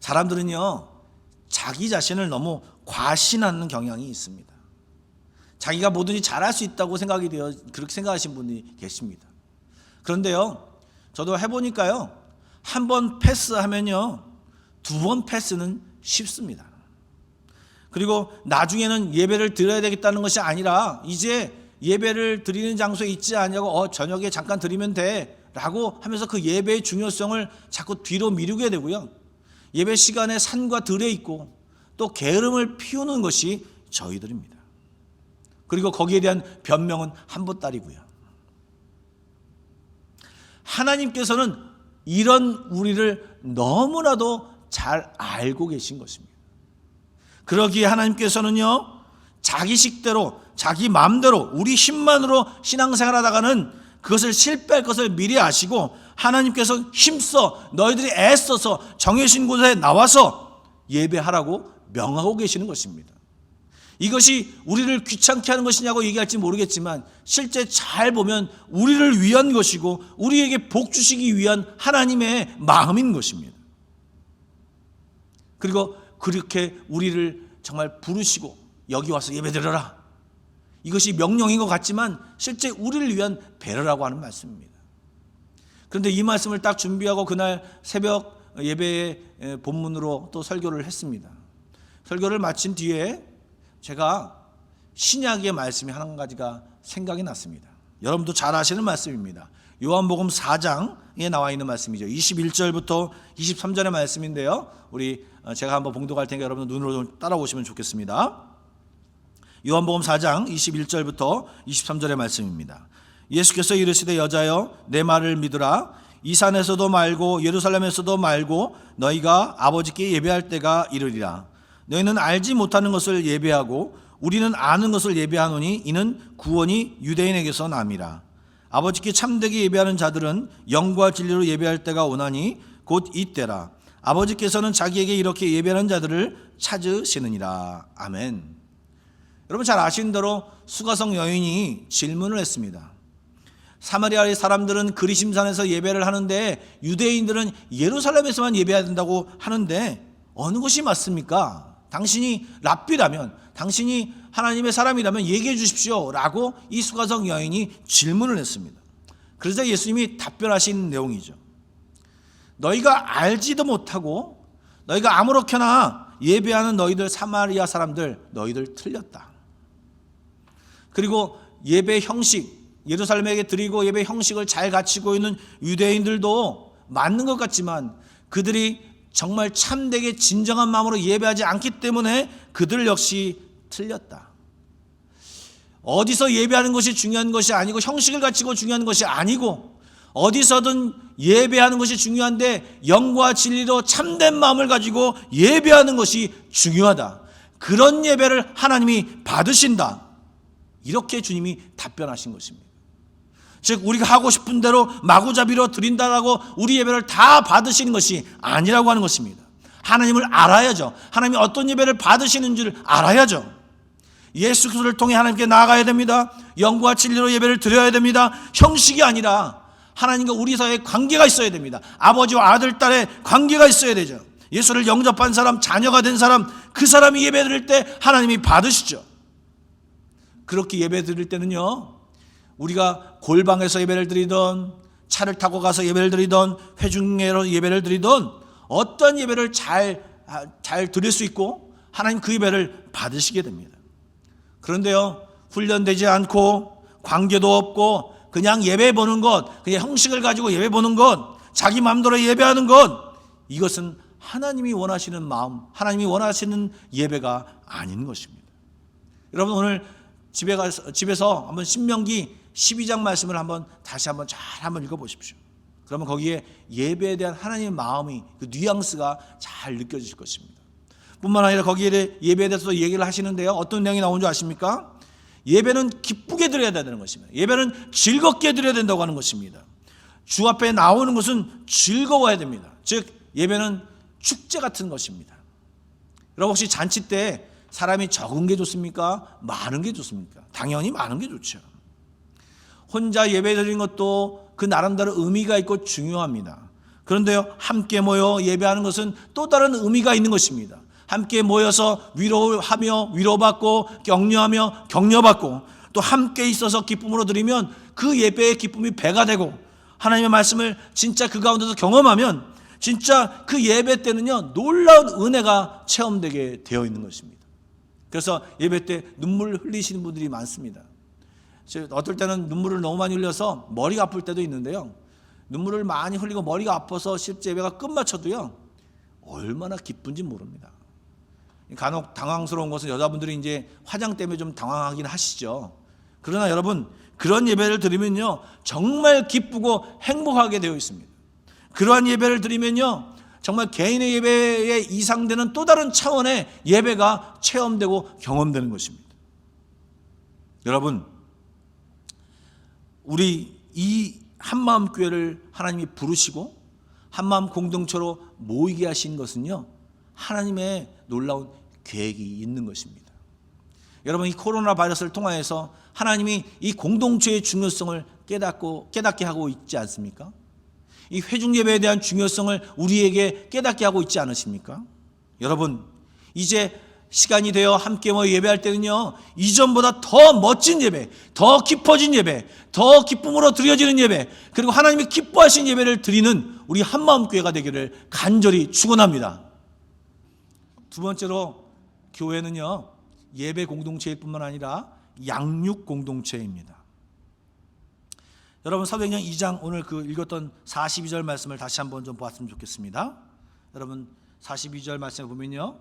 사람들은요, 자기 자신을 너무 과신하는 경향이 있습니다. 자기가 뭐든지 잘할 수 있다고 생각이 되어 그렇게 생각하시는 분이 계십니다. 그런데요, 저도 해보니까요, 한 번 패스하면요, 두 번 패스는 쉽습니다. 그리고 나중에는 예배를 드려야 되겠다는 것이 아니라 이제 예배를 드리는 장소에 있지 않냐고 저녁에 잠깐 드리면 돼 라고 하면서 그 예배의 중요성을 자꾸 뒤로 미루게 되고요, 예배 시간에 산과 들에 있고 또 게으름을 피우는 것이 저희들입니다. 그리고 거기에 대한 변명은 한보따리고요. 하나님께서는 이런 우리를 너무나도 잘 알고 계신 것입니다. 그러기에 하나님께서는요, 자기 식대로 자기 마음대로 우리 힘만으로 신앙생활 하다가는 그것을 실패할 것을 미리 아시고 하나님께서 힘써 너희들이 애써서 정해진 곳에 나와서 예배하라고 명하고 계시는 것입니다. 이것이 우리를 귀찮게 하는 것이냐고 얘기할지 모르겠지만 실제 잘 보면 우리를 위한 것이고 우리에게 복 주시기 위한 하나님의 마음인 것입니다. 그리고 그렇게 우리를 정말 부르시고 여기 와서 예배드려라, 이것이 명령인 것 같지만 실제 우리를 위한 배려라고 하는 말씀입니다. 그런데 이 말씀을 딱 준비하고 그날 새벽 예배의 본문으로 또 설교를 했습니다. 설교를 마친 뒤에 제가 신약의 말씀이 한 가지가 생각이 났습니다. 여러분도 잘 아시는 말씀입니다. 요한복음 4장에 나와 있는 말씀이죠. 21절부터 23절의 말씀인데요, 제가 한번 봉독할 테니까 여러분 눈으로 좀 따라오시면 좋겠습니다. 요한복음 4장 21절부터 23절의 말씀입니다. 예수께서 이르시되 여자여 내 말을 믿으라. 이 산에서도 말고 예루살렘에서도 말고 너희가 아버지께 예배할 때가 이르리라. 너희는 알지 못하는 것을 예배하고 우리는 아는 것을 예배하노니 이는 구원이 유대인에게서 남이라. 아버지께 참되게 예배하는 자들은 영과 진리로 예배할 때가 오나니 곧 이때라. 아버지께서는 자기에게 이렇게 예배하는 자들을 찾으시느니라. 아멘. 여러분 잘 아시는 대로 수가성 여인이 질문을 했습니다. 사마리아의 사람들은 그리심산에서 예배를 하는데 유대인들은 예루살렘에서만 예배해야 된다고 하는데 어느 것이 맞습니까? 당신이 랍비라면, 당신이 하나님의 사람이라면 얘기해 주십시오 라고 이 수가성 여인이 질문을 했습니다. 그러자 예수님이 답변하신 내용이죠. 너희가 알지도 못하고 너희가 아무렇게나 예배하는 너희들 사마리아 사람들, 너희들 틀렸다. 그리고 예배 형식, 예루살렘에게 드리고 예배 형식을 잘 갖추고 있는 유대인들도 맞는 것 같지만 그들이 정말 참되게 진정한 마음으로 예배하지 않기 때문에 그들 역시 틀렸다. 어디서 예배하는 것이 중요한 것이 아니고 형식을 갖추고 중요한 것이 아니고 어디서든 예배하는 것이 중요한데 영과 진리로 참된 마음을 가지고 예배하는 것이 중요하다. 그런 예배를 하나님이 받으신다. 이렇게 주님이 답변하신 것입니다. 즉 우리가 하고 싶은 대로 마구잡이로 드린다라고 우리 예배를 다 받으시는 것이 아니라고 하는 것입니다. 하나님을 알아야죠. 하나님이 어떤 예배를 받으시는 줄 알아야죠. 예수 그리스도를 통해 하나님께 나아가야 됩니다. 영과 진리로 예배를 드려야 됩니다. 형식이 아니라 하나님과 우리 사이에 관계가 있어야 됩니다. 아버지와 아들, 딸의 관계가 있어야 되죠. 예수를 영접한 사람, 자녀가 된 사람, 그 사람이 예배 드릴 때 하나님이 받으시죠. 그렇게 예배 드릴 때는요, 우리가 골방에서 예배를 드리던 차를 타고 가서 예배를 드리던 회중회로 예배를 드리던 어떤 예배를 잘 드릴 수 있고 하나님 그 예배를 받으시게 됩니다. 그런데요, 훈련되지 않고 관계도 없고 그냥 예배 보는 것, 그냥 형식을 가지고 예배 보는 것, 자기 마음대로 예배하는 것, 이것은 하나님이 원하시는 마음, 하나님이 원하시는 예배가 아닌 것입니다. 여러분 오늘 집에서 한번 신명기 12장 말씀을 다시 한번 잘 읽어보십시오. 그러면 거기에 예배에 대한 하나님의 마음이 그 뉘앙스가 잘 느껴지실 것입니다. 뿐만 아니라 거기에 예배에 대해서도 얘기를 하시는데요. 어떤 내용이 나온 줄 아십니까? 예배는 기쁘게 드려야 되는 것입니다. 예배는 즐겁게 드려야 된다고 하는 것입니다. 주 앞에 나오는 것은 즐거워야 됩니다. 즉 예배는 축제 같은 것입니다. 여러분 혹시 잔치 때 사람이 적은 게 좋습니까? 많은 게 좋습니까? 당연히 많은 게 좋죠. 혼자 예배 드리는 것도 그 나름대로 의미가 있고 중요합니다. 그런데요, 함께 모여 예배하는 것은 또 다른 의미가 있는 것입니다. 함께 모여서 위로하며 위로받고 격려하며 격려받고 또 함께 있어서 기쁨으로 드리면 그 예배의 기쁨이 배가 되고 하나님의 말씀을 진짜 그 가운데서 경험하면 진짜 그 예배 때는요, 놀라운 은혜가 체험되게 되어 있는 것입니다. 그래서 예배 때 눈물을 흘리시는 분들이 많습니다. 어떨 때는 눈물을 너무 많이 흘려서 머리가 아플 때도 있는데요, 눈물을 많이 흘리고 머리가 아파서 실제 예배가 끝마쳐도요 얼마나 기쁜지 모릅니다. 간혹 당황스러운 것은 여자분들이 이제 화장 때문에 좀 당황하긴 하시죠. 그러나 여러분 그런 예배를 드리면요 정말 기쁘고 행복하게 되어 있습니다. 그러한 예배를 드리면요 정말 개인의 예배에 이상되는 또 다른 차원의 예배가 체험되고 경험되는 것입니다. 여러분 우리 이 한마음 교회를 하나님이 부르시고 한마음 공동체로 모이게 하신 것은요 하나님의 놀라운 계획이 있는 것입니다. 여러분 이 코로나 바이러스를 통하여서 하나님이 이 공동체의 중요성을 깨닫게 하고 있지 않습니까? 이 회중 예배에 대한 중요성을 우리에게 깨닫게 하고 있지 않으십니까? 여러분 이제 시간이 되어 함께 모여 예배할 때는요 이전보다 더 멋진 예배, 더 깊어진 예배, 더 기쁨으로 드려지는 예배, 그리고 하나님이 기뻐하신 예배를 드리는 우리 한마음 교회가 되기를 간절히 축원합니다. 두 번째로 교회는요 예배 공동체일 뿐만 아니라 양육 공동체입니다. 여러분 사도행전 2장 오늘 그 읽었던 42절 말씀을 다시 한번 좀 보았으면 좋겠습니다. 여러분 42절 말씀을 보면요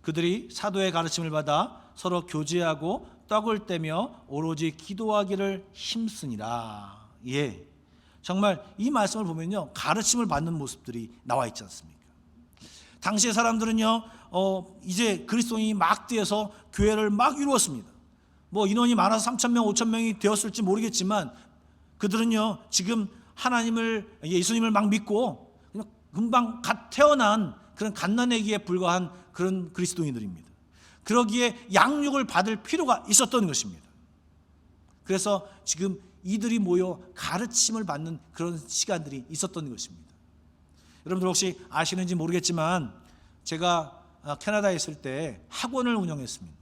그들이 사도의 가르침을 받아 서로 교제하고 떡을 떼며 오로지 기도하기를 힘쓰니라. 예, 정말 이 말씀을 보면요 가르침을 받는 모습들이 나와 있지 않습니까? 당시의 사람들은요 이제 그리스도인이 막 되어서 교회를 막 이루었습니다. 뭐 인원이 많아서 3,000명 5,000명이 되었을지 모르겠지만 그들은요 지금 하나님을 예수님을 막 믿고 그냥 금방 갓 태어난 그런 갓난아기에 불과한 그런 그리스도인들입니다. 그러기에 양육을 받을 필요가 있었던 것입니다. 그래서 지금 이들이 모여 가르침을 받는 그런 시간들이 있었던 것입니다. 여러분들 혹시 아시는지 모르겠지만 제가 캐나다에 있을 때 학원을 운영했습니다.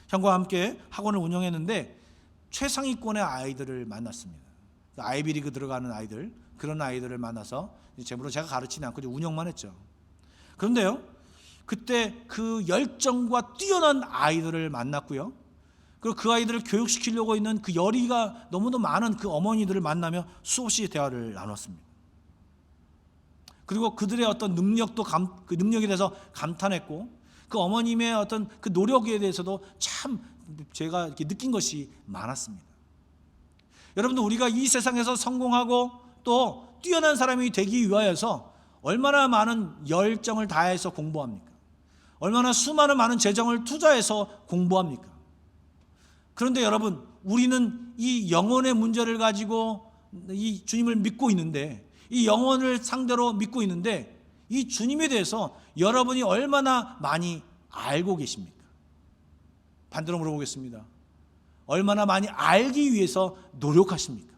형과 함께 학원을 운영했는데 최상위권의 아이들을 만났습니다. 아이비리그 들어가는 아이들, 그런 아이들을 만나서 제물로 제가 가르치지 않고 운영만 했죠. 그런데요 그때 그 열정과 뛰어난 아이들을 만났고요, 그리고 그 아이들을 교육시키려고 있는 그 열의가 너무도 많은 그 어머니들을 만나며 수없이 대화를 나눴습니다. 그리고 그들의 어떤 능력도 그 능력에 대해서 감탄했고, 그 어머님의 어떤 그 노력에 대해서도 참 제가 이렇게 느낀 것이 많았습니다. 여러분들, 우리가 이 세상에서 성공하고 또 뛰어난 사람이 되기 위하여서 얼마나 많은 열정을 다해서 공부합니까? 얼마나 수많은 많은 재정을 투자해서 공부합니까? 그런데 여러분, 우리는 이 영혼의 문제를 가지고 이 주님을 믿고 있는데, 이 영혼을 상대로 믿고 있는데, 이 주님에 대해서 여러분이 얼마나 많이 알고 계십니까? 반대로 물어보겠습니다. 얼마나 많이 알기 위해서 노력하십니까?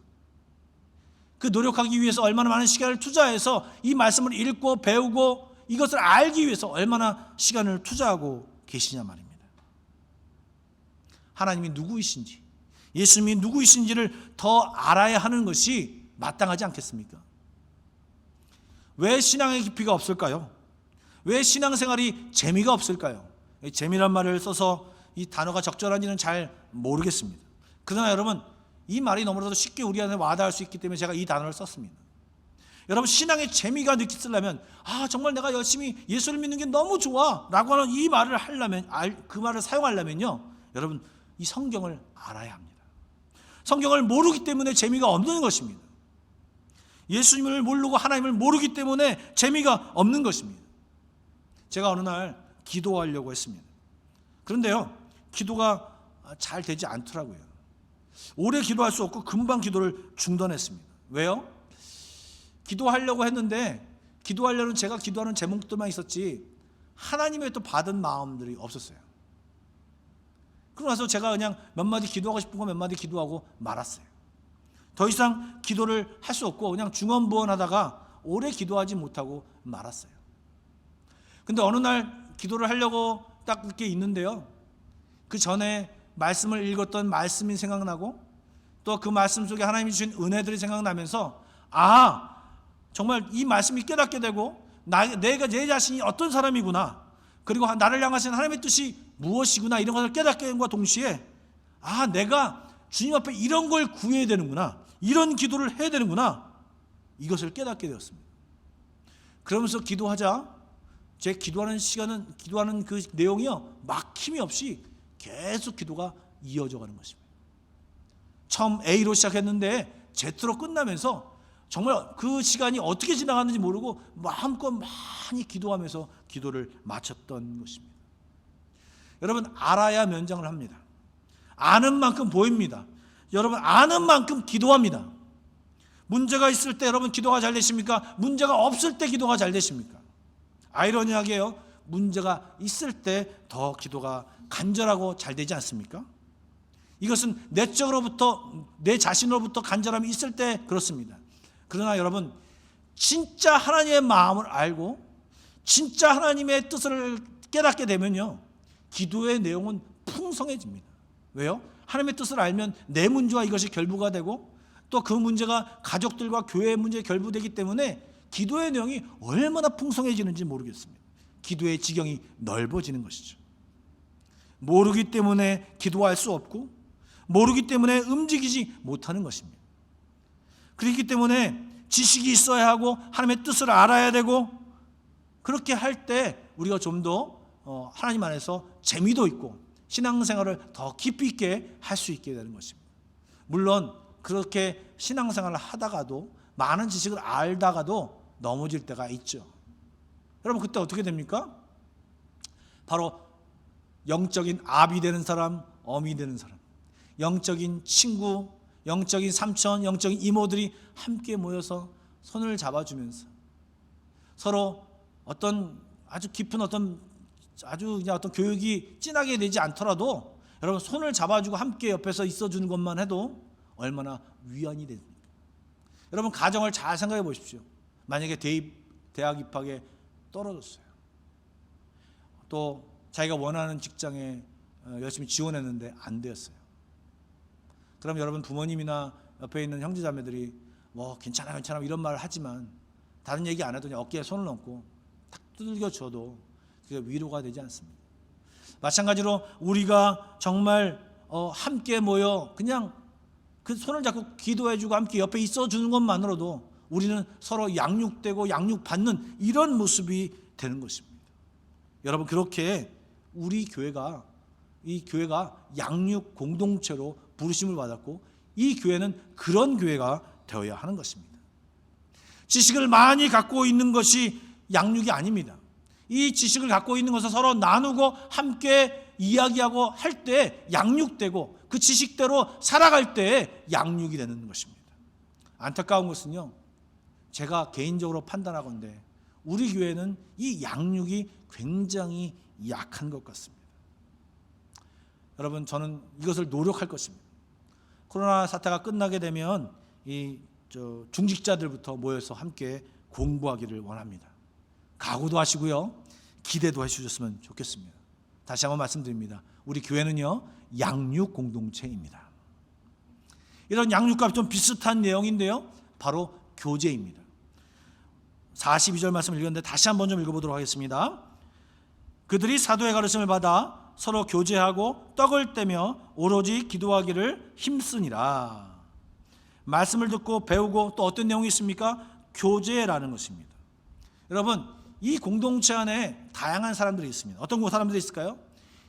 그 노력하기 위해서 얼마나 많은 시간을 투자해서 이 말씀을 읽고 배우고 이것을 알기 위해서 얼마나 시간을 투자하고 계시냐 말입니다. 하나님이 누구이신지, 예수님이 누구이신지를 더 알아야 하는 것이 마땅하지 않겠습니까? 왜 신앙의 깊이가 없을까요? 왜 신앙생활이 재미가 없을까요? 재미란 말을 써서 이 단어가 적절한지는 잘 모르겠습니다. 그러나 여러분, 이 말이 너무나도 쉽게 우리 안에 와닿을 수 있기 때문에 제가 이 단어를 썼습니다. 여러분, 신앙의 재미가 느끼려면, 정말 내가 열심히 예수를 믿는 게 너무 좋아 라고 하는 이 말을 하려면, 그 말을 사용하려면요, 여러분, 이 성경을 알아야 합니다. 성경을 모르기 때문에 재미가 없는 것입니다. 예수님을 모르고 하나님을 모르기 때문에 재미가 없는 것입니다. 제가 어느 날 기도하려고 했습니다. 그런데요, 기도가 잘 되지 않더라고요. 오래 기도할 수 없고 금방 기도를 중단했습니다. 왜요? 기도하려고 했는데, 기도하려는 제가 기도하는 제목들만 있었지 하나님의 또 받은 마음들이 없었어요. 그러고 나서 제가 그냥 몇 마디 기도하고 싶은 거 몇 마디 기도하고 말았어요. 더 이상 기도를 할 수 없고 그냥 중언부언하다가 오래 기도하지 못하고 말았어요. 근데 어느 날 기도를 하려고 딱 이렇게 있는데요, 그 전에 말씀을 읽었던 말씀이 생각나고 또 그 말씀 속에 하나님이 주신 은혜들이 생각나면서, 정말 이 말씀이 깨닫게 되고 내가 내 자신이 어떤 사람이구나, 그리고 나를 향하신 하나님의 뜻이 무엇이구나, 이런 것을 깨닫게 된 것과 동시에 내가 주님 앞에 이런 걸 구해야 되는구나, 이런 기도를 해야 되는구나, 이것을 깨닫게 되었습니다. 그러면서 기도하자 제 기도하는 그 내용이요, 막힘이 없이 계속 기도가 이어져 가는 것입니다. 처음 A로 시작했는데 Z로 끝나면서 정말 그 시간이 어떻게 지나갔는지 모르고 마음껏 많이 기도하면서 기도를 마쳤던 것입니다. 여러분, 알아야 면장을 합니다. 아는 만큼 보입니다. 여러분, 아는 만큼 기도합니다. 문제가 있을 때 여러분 기도가 잘 되십니까? 문제가 없을 때 기도가 잘 되십니까? 아이러니하게요, 문제가 있을 때 더 기도가 간절하고 잘 되지 않습니까? 이것은 내적으로부터, 내 자신으로부터 간절함이 있을 때 그렇습니다. 그러나 여러분, 진짜 하나님의 마음을 알고 진짜 하나님의 뜻을 깨닫게 되면요, 기도의 내용은 풍성해집니다. 왜요? 하나님의 뜻을 알면 내 문제와 이것이 결부가 되고 또 그 문제가 가족들과 교회의 문제에 결부되기 때문에 기도의 내용이 얼마나 풍성해지는지 모르겠습니다. 기도의 지경이 넓어지는 것이죠. 모르기 때문에 기도할 수 없고 모르기 때문에 움직이지 못하는 것입니다. 그렇기 때문에 지식이 있어야 하고 하나님의 뜻을 알아야 되고, 그렇게 할 때 우리가 좀 더 하나님 안에서 재미도 있고 신앙생활을 더 깊이 있게 할 수 있게 되는 것입니다. 물론 그렇게 신앙생활을 하다가도, 많은 지식을 알다가도 넘어질 때가 있죠. 여러분, 그때 어떻게 됩니까? 바로 영적인 아비 되는 사람, 어미 되는 사람, 영적인 친구, 영적인 삼촌, 영적인 이모들이 함께 모여서 손을 잡아주면서 서로 어떤 아주 깊은 어떤 교육이 진하게 되지 않더라도 여러분, 손을 잡아주고 함께 옆에서 있어주는 것만 해도 얼마나 위안이 됩니까? 여러분, 가정을 잘 생각해 보십시오. 만약에 대학 입학에 떨어졌어요. 또 자기가 원하는 직장에 열심히 지원했는데 안 되었어요. 그럼 여러분, 부모님이나 옆에 있는 형제자매들이 괜찮아 이런 말을 하지만 다른 얘기 안 해도 그냥 어깨에 손을 얹고 탁 두들겨 줘도 그게 위로가 되지 않습니다. 마찬가지로 우리가 정말 함께 모여 그냥 그 손을 잡고 기도해주고 함께 옆에 있어주는 것만으로도 우리는 서로 양육되고 양육받는 이런 모습이 되는 것입니다. 여러분, 그렇게 우리 교회가, 이 교회가 양육 공동체로 부르심을 받았고, 이 교회는 그런 교회가 되어야 하는 것입니다. 지식을 많이 갖고 있는 것이 양육이 아닙니다. 이 지식을 갖고 있는 것을 서로 나누고 함께 이야기하고 할 때 양육되고, 그 지식대로 살아갈 때 양육이 되는 것입니다. 안타까운 것은요, 제가 개인적으로 판단하건대 우리 교회는 이 양육이 굉장히 약한 것 같습니다. 여러분, 저는 이것을 노력할 것입니다. 코로나 사태가 끝나게 되면 중직자들부터 모여서 함께 공부하기를 원합니다. 각오도 하시고요, 기대도 해주셨으면 좋겠습니다. 다시 한번 말씀드립니다. 우리 교회는요, 양육 공동체입니다. 이런 양육과 좀 비슷한 내용인데요, 바로 교제입니다. 42절 말씀을 읽었는데 다시 한번 좀 읽어보도록 하겠습니다. 그들이 사도의 가르침을 받아 서로 교제하고 떡을 떼며 오로지 기도하기를 힘쓰니라. 말씀을 듣고 배우고 또 어떤 내용이 있습니까? 교제라는 것입니다. 여러분, 이 공동체 안에 다양한 사람들이 있습니다. 어떤 사람들이 있을까요?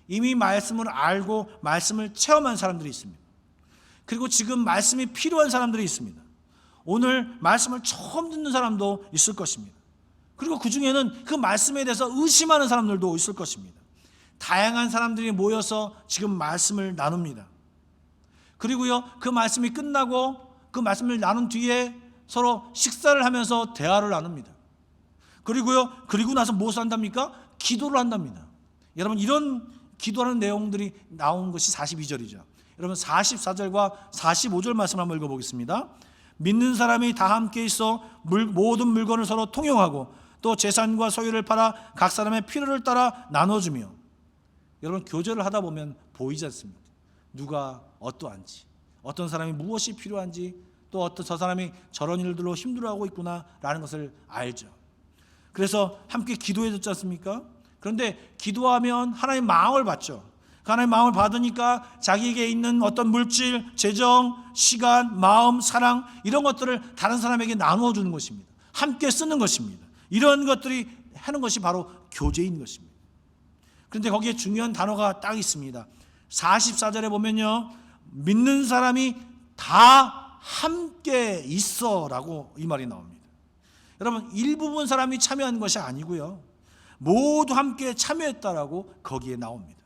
이미 말씀을 알고 말씀을 체험한 사람들이 있습니다. 그리고 지금 말씀이 필요한 사람들이 있습니다. 오늘 말씀을 처음 듣는 사람도 있을 것입니다. 그리고 그 중에는 그 말씀에 대해서 의심하는 사람들도 있을 것입니다. 다양한 사람들이 모여서 지금 말씀을 나눕니다. 그리고요, 그 말씀이 끝나고 그 말씀을 나눈 뒤에 서로 식사를 하면서 대화를 나눕니다. 그리고 나서 무엇을 한답니까? 기도를 한답니다. 여러분, 이런 기도하는 내용들이 나온 것이 42절이죠. 여러분, 44절과 45절 말씀 한번 읽어보겠습니다. 믿는 사람이 다 함께 있어 모든 물건을 서로 통용하고 또 재산과 소유를 팔아 각 사람의 필요를 따라 나눠주며. 여러분, 교제를 하다 보면 보이지 않습니까? 누가 어떠한지, 어떤 사람이 무엇이 필요한지, 또 저 사람이 저런 일들로 힘들어하고 있구나라는 것을 알죠. 그래서 함께 기도해 줬지 않습니까? 그런데 기도하면 하나님의 마음을 받죠. 하나님의 마음을 받으니까 자기에게 있는 어떤 물질, 재정, 시간, 마음, 사랑, 이런 것들을 다른 사람에게 나누어 주는 것입니다. 함께 쓰는 것입니다. 이런 것들이 하는 것이 바로 교제인 것입니다. 그런데 거기에 중요한 단어가 딱 있습니다. 44절에 보면요, 믿는 사람이 다 함께 있어라고 이 말이 나옵니다. 여러분, 일부분 사람이 참여한 것이 아니고요, 모두 함께 참여했다라고 거기에 나옵니다.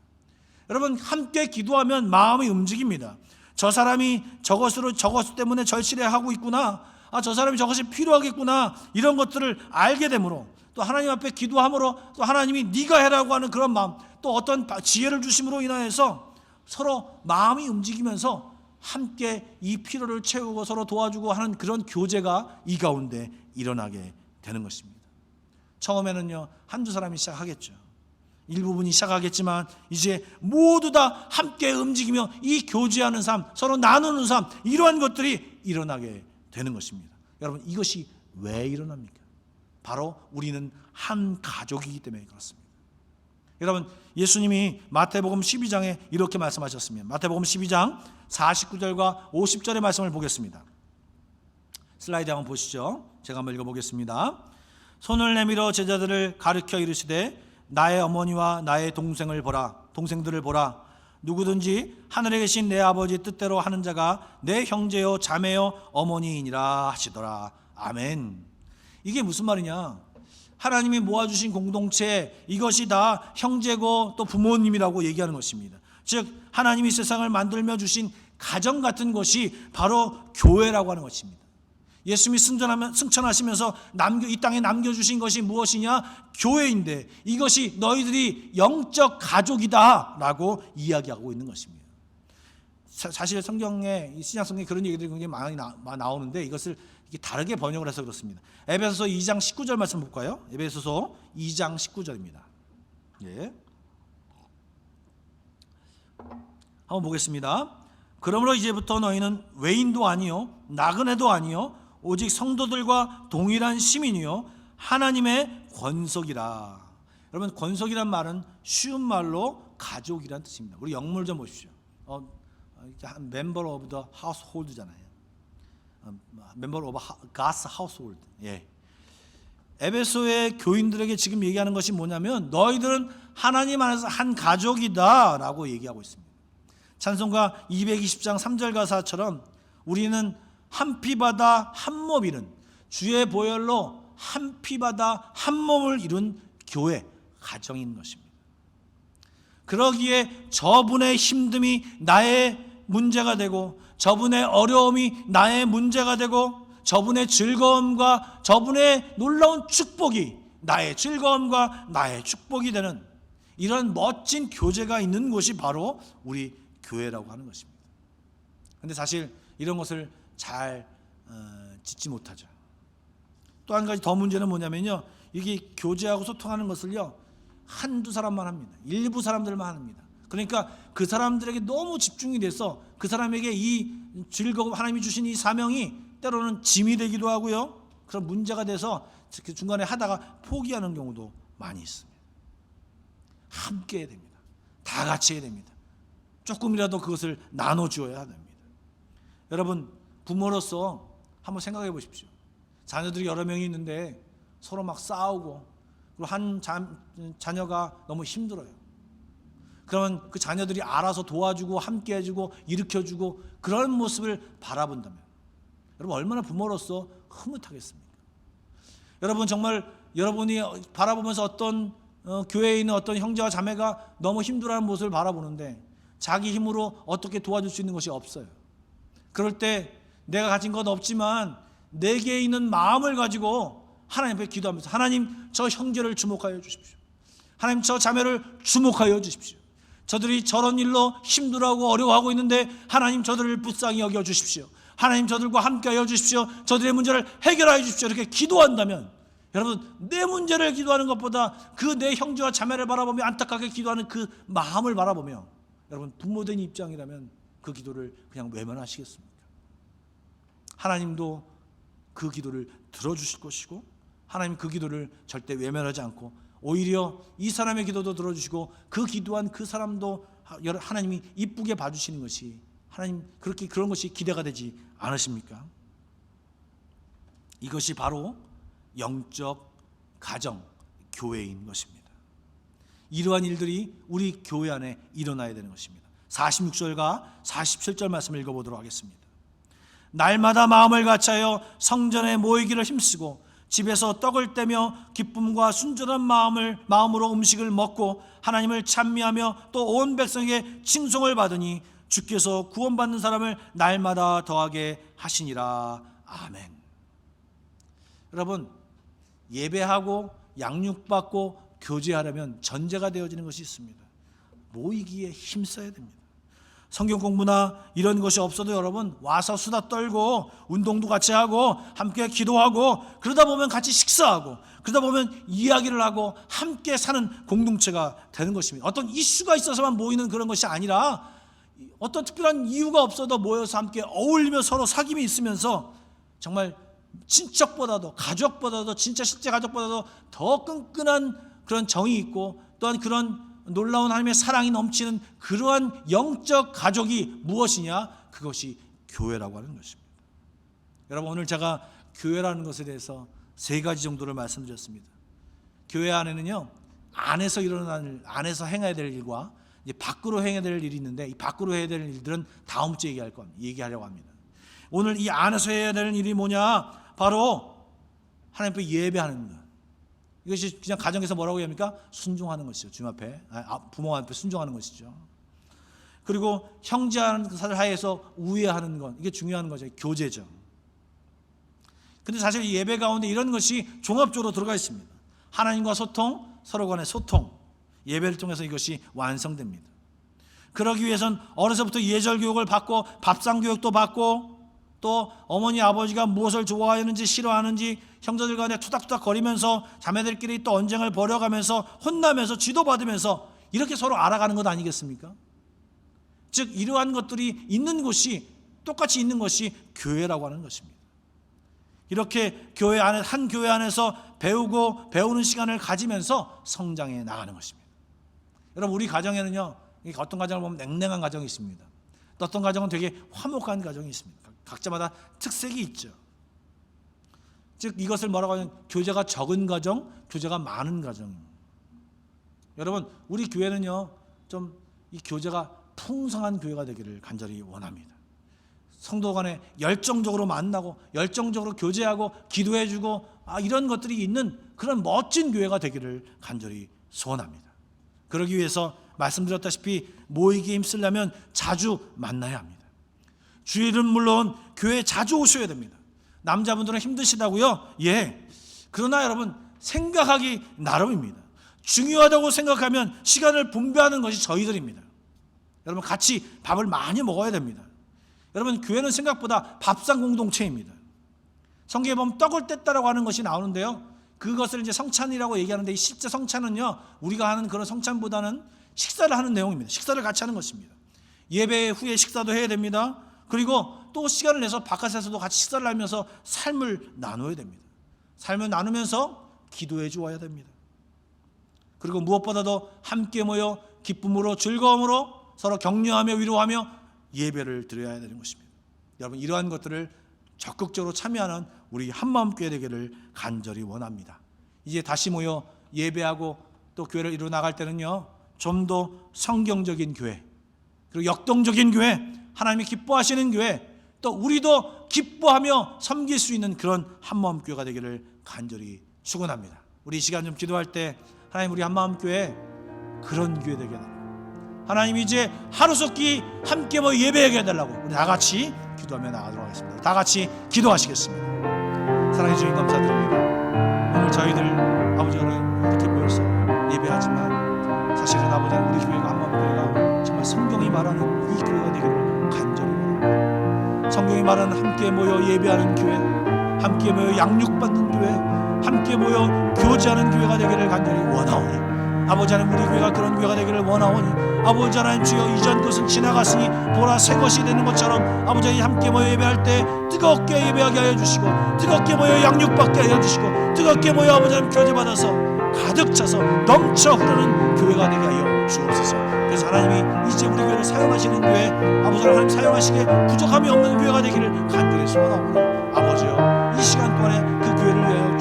여러분, 함께 기도하면 마음이 움직입니다. 저 사람이 저것 때문에 절실해하고 있구나, 저 사람이 저것이 필요하겠구나, 이런 것들을 알게 되므로, 또 하나님 앞에 기도함으로 또 하나님이 네가 해라고 하는 그런 마음, 또 어떤 지혜를 주심으로 인하여서 서로 마음이 움직이면서 함께 이 필요를 채우고 서로 도와주고 하는 그런 교제가 이 가운데 일어나게 되는 것입니다. 처음에는요, 한두 사람이 시작하겠죠. 일부분이 시작하겠지만 이제 모두 다 함께 움직이며 이 교제하는 삶, 서로 나누는 삶, 이러한 것들이 일어나게 되는 것입니다. 여러분, 이것이 왜 일어납니까? 바로 우리는 한 가족이기 때문에 그렇습니다. 여러분, 예수님이 마태복음 12장에 이렇게 말씀하셨습니다. 마태복음 12장 49절과 50절의 말씀을 보겠습니다. 슬라이드 한번 보시죠. 제가 한번 읽어보겠습니다. 손을 내밀어 제자들을 가르쳐 이르시되 나의 어머니와 나의 동생들을 보라. 누구든지 하늘에 계신 내 아버지 뜻대로 하는 자가 내 형제요 자매요 어머니이니라 하시더라. 아멘. 이게 무슨 말이냐? 하나님이 모아주신 공동체, 이것이 다 형제고 또 부모님이라고 얘기하는 것입니다. 즉, 하나님이 세상을 만들며 주신 가정 같은 것이 바로 교회라고 하는 것입니다. 예수님이 승천하시면서 이 땅에 남겨주신 것이 무엇이냐? 교회인데 이것이 너희들이 영적 가족이다 라고 이야기하고 있는 것입니다. 사실 성경에, 신약 성경에 그런 얘기들이 굉장히 많이 나오는데 이것을 다르게 번역을 해서 그렇습니다. 에베소서 2장 19절 말씀 볼까요? 에베소서 2장 19절입니다. 예. 한번 보겠습니다. 그러므로 이제부터 너희는 외인도 아니요 나그네도 아니요 오직 성도들과 동일한 시민이요 하나님의 권속이라. 여러분, 권속이란 말은 쉬운 말로 가족이란 뜻입니다. 우리 영물 좀 보십시오. member of the household잖아요. member of God's household. 예. 에베소의 교인들에게 지금 얘기하는 것이 뭐냐면 너희들은 하나님 안에서 한 가족이다라고 얘기하고 있습니다. 찬송가 220장 3절 가사처럼 우리는 한 피바다 한 몸 이룬 주의 보혈로 한 피바다 한 몸을 이룬 교회 가정인 것입니다. 그러기에 저분의 힘듦이 나의 문제가 되고 저분의 어려움이 나의 문제가 되고 저분의 즐거움과 저분의 놀라운 축복이 나의 즐거움과 나의 축복이 되는 이런 멋진 교제가 있는 곳이 바로 우리 교회라고 하는 것입니다. 그런데 사실 이런 것을 잘 짓지 못하죠. 또 한 가지 더 문제는 뭐냐면요, 이게 교제하고 소통하는 것을요 한두 사람만 합니다. 일부 사람들만 합니다. 그러니까 그 사람들에게 너무 집중이 돼서 그 사람에게 이 즐거움, 하나님이 주신 이 사명이 때로는 짐이 되기도 하고요, 그런 문제가 돼서 중간에 하다가 포기하는 경우도 많이 있습니다. 함께 해야 됩니다. 다 같이 해야 됩니다. 조금이라도 그것을 나눠주어야 됩니다. 여러분, 부모로서 한번 생각해 보십시오. 자녀들이 여러 명이 있는데 서로 막 싸우고 그리고 한 자녀가 너무 힘들어요. 그러면 그 자녀들이 알아서 도와주고 함께 해주고 일으켜주고 그런 모습을 바라본다면 여러분 얼마나 부모로서 흐뭇하겠습니까? 여러분 정말 여러분이 바라보면서 어떤 교회에 있는 어떤 형제와 자매가 너무 힘들어하는 모습을 바라보는데 자기 힘으로 어떻게 도와줄 수 있는 것이 없어요. 그럴 때 내가 가진 건 없지만 내게 있는 마음을 가지고 하나님 앞에 기도하면서 하나님 저 형제를 주목하여 주십시오. 하나님 저 자매를 주목하여 주십시오. 저들이 저런 일로 힘들어하고 어려워하고 있는데 하나님 저들을 불쌍히 여겨 주십시오. 하나님 저들과 함께하여 주십시오. 저들의 문제를 해결하여 주십시오. 이렇게 기도한다면 여러분 내 문제를 기도하는 것보다 그 내 형제와 자매를 바라보며 안타깝게 기도하는 그 마음을 바라보며 여러분 부모된 입장이라면 그 기도를 그냥 외면하시겠습니까? 하나님도 그 기도를 들어주실 것이고 하나님 그 기도를 절대 외면하지 않고 오히려 이 사람의 기도도 들어주시고 그 기도한 그 사람도 하나님이 이쁘게 봐주시는 것이 하나님 그렇게 그런 것이 기대가 되지 않으십니까? 이것이 바로 영적 가정 교회인 것입니다. 이러한 일들이 우리 교회 안에 일어나야 되는 것입니다. 46절과 47절 말씀을 읽어보도록 하겠습니다. 날마다 마음을 같이하여 성전에 모이기를 힘쓰고 집에서 떡을 떼며 기쁨과 순전한 마음으로 음식을 먹고 하나님을 찬미하며 또 온 백성에게 칭송을 받으니 주께서 구원받는 사람을 날마다 더하게 하시니라. 아멘. 여러분 예배하고 양육받고 교제하려면 전제가 되어지는 것이 있습니다. 모이기에 힘써야 됩니다. 성경 공부나 이런 것이 없어도 여러분 와서 수다 떨고 운동도 같이 하고 함께 기도하고 그러다 보면 같이 식사하고 그러다 보면 이야기를 하고 함께 사는 공동체가 되는 것입니다. 어떤 이슈가 있어서만 모이는 그런 것이 아니라 어떤 특별한 이유가 없어도 모여서 함께 어울리며 서로 사귐이 있으면서 정말 친척보다도 가족보다도 진짜 실제 가족보다도 더 끈끈한 그런 정이 있고 또한 그런 놀라운 하나님의 사랑이 넘치는 그러한 영적 가족이 무엇이냐? 그것이 교회라고 하는 것입니다. 여러분 오늘 제가 교회라는 것에 대해서 세 가지 정도를 말씀드렸습니다. 교회 안에는요 안에서 일어나는 안에서 행해야 될 일과 이제 밖으로 행해야 될 일이 있는데 이 밖으로 해야 될 일들은 다음 주에 얘기하려고 합니다. 오늘 이 안에서 해야 되는 일이 뭐냐? 바로 하나님 앞에 예배하는 것. 이것이 그냥 가정에서 뭐라고 합니까? 순종하는 것이죠. 주님 앞에 부모 앞에 순종하는 것이죠. 그리고 형제하는 사이에서 우애하는 것, 이게 중요한 거죠. 교제죠. 근데 사실 예배 가운데 이런 것이 종합적으로 들어가 있습니다. 하나님과 소통, 서로 간의 소통, 예배를 통해서 이것이 완성됩니다. 그러기 위해서는 어려서부터 예절 교육을 받고 밥상 교육도 받고 또 어머니 아버지가 무엇을 좋아하는지 싫어하는지 형제들 간에 투닥투닥 거리면서 자매들끼리 또 언쟁을 벌여가면서 혼나면서 지도받으면서 이렇게 서로 알아가는 것 아니겠습니까? 즉 이러한 것들이 있는 곳이 똑같이 있는 것이 교회라고 하는 것입니다. 이렇게 교회 안에 한 교회 안에서 배우고 배우는 시간을 가지면서 성장해 나가는 것입니다. 여러분 우리 가정에는요 어떤 가정을 보면 냉랭한 가정이 있습니다. 또 어떤 가정은 되게 화목한 가정이 있습니다. 각자마다 특색이 있죠. 즉 이것을 뭐라고 하냐면 교제가 적은 가정, 교제가 많은 가정입니다. 여러분 우리 교회는요 좀 이 교제가 풍성한 교회가 되기를 간절히 원합니다. 성도 간에 열정적으로 만나고 열정적으로 교제하고 기도해주고 이런 것들이 있는 그런 멋진 교회가 되기를 간절히 소원합니다. 그러기 위해서 말씀드렸다시피 모이기에 힘쓰려면 자주 만나야 합니다. 주일은 물론 교회에 자주 오셔야 됩니다. 남자분들은 힘드시다고요? 예. 그러나 여러분 생각하기 나름입니다. 중요하다고 생각하면 시간을 분배하는 것이 저희들입니다. 여러분 같이 밥을 많이 먹어야 됩니다. 여러분 교회는 생각보다 밥상 공동체입니다. 성경에 보면 떡을 뗐다라고 하는 것이 나오는데요, 그것을 이제 성찬이라고 얘기하는데 이 실제 성찬은요 우리가 하는 그런 성찬보다는 식사를 하는 내용입니다. 식사를 같이 하는 것입니다. 예배 후에 식사도 해야 됩니다. 그리고 또 시간을 내서 바깥에서도 같이 식사를 하면서 삶을 나눠야 됩니다. 삶을 나누면서 기도해 주어야 됩니다. 그리고 무엇보다도 함께 모여 기쁨으로 즐거움으로 서로 격려하며 위로하며 예배를 드려야 되는 것입니다. 여러분 이러한 것들을 적극적으로 참여하는 우리 한마음교회 되기를 간절히 원합니다. 이제 다시 모여 예배하고 또 교회를 이루어 나갈 때는요 좀 더 성경적인 교회, 그리고 역동적인 교회, 하나님이 기뻐하시는 교회, 또 우리도 기뻐하며 섬길 수 있는 그런 한마음교회가 되기를 간절히 축원합니다. 우리 이 시간 좀 기도할 때 하나님 우리 한마음교회 그런 교회 되게 해달라고, 하나님 이제 하루속히 함께 모여 예배하게 해달라고 우리 다 같이 기도하며 나가도록 하겠습니다. 다 같이 기도하시겠습니다. 사랑해 주님 감사드립니다. 오늘 저희들 아버지가 이렇게 모여서 예배하지만 사실은 아버지 우리 교회가 한마음교회가 정말 성경이 말하는 이 교회가 되기를 간절히 원합니다. 성경이 말하는 함께 모여 예배하는 교회, 함께 모여 양육받는 교회, 함께 모여 교제하는 교회가 되기를 간절히 원하오니 아버지 하나님 우리 교회가 그런 교회가 되기를 원하오니 아버지 하나님 주여 이전 것은 지나갔으니 보라 새 것이 되는 것처럼 아버지 하나님 함께 모여 예배할 때 뜨겁게 예배하게 하여 주시고 뜨겁게 모여 양육받게 하여 주시고 뜨겁게 모여 아버지 하나님 교제받아서 가득 차서 넘쳐 흐르는 교회가 되게 하여 주옵소서. 그래서 하나님이 이제 우리 교회를 사용하시는 교회, 아버지 하나님 사용하시기에 부족함이 없는 교회가 되기를 간절히 소원하오니 아버지여 이 시간 동안에 그 교회를 위하여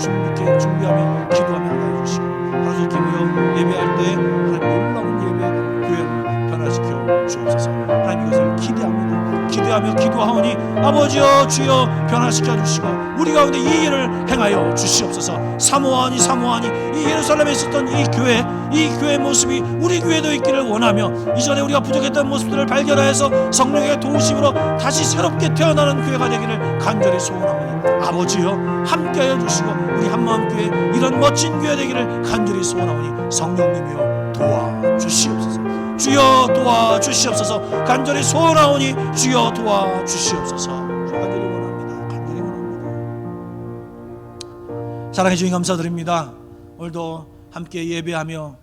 준비하며 기도하며 하여 주시고 하루속히 모여 예배할 때 하나님 놀라운 예배 교회를 변화시켜 주옵소서. 하나님 이것을 기대하며 기도하오니 아버지여 주여 변화시켜 주시고 우리 가운데 이 일을 행하여 주시옵소서. 사모하니 이 예루살렘에 있었던 이 교회의 모습이 우리 교회도 있기를 원하며 이전에 우리가 부족했던 모습들을 발견하여서 성령의 도우심으로 다시 새롭게 태어나는 교회가 되기를 간절히 소원하오니 아버지여 함께하여 주시고 우리 한마음교회 이런 멋진 교회 되기를 간절히 소원하오니 성령님이여 도와주시옵소서. 주여 도와주시옵소서. 간절히 소원하오니 주여 도와주시옵소서. 간절히 원합니다. 사랑해 주님 감사드립니다. 오늘도 함께 예배하며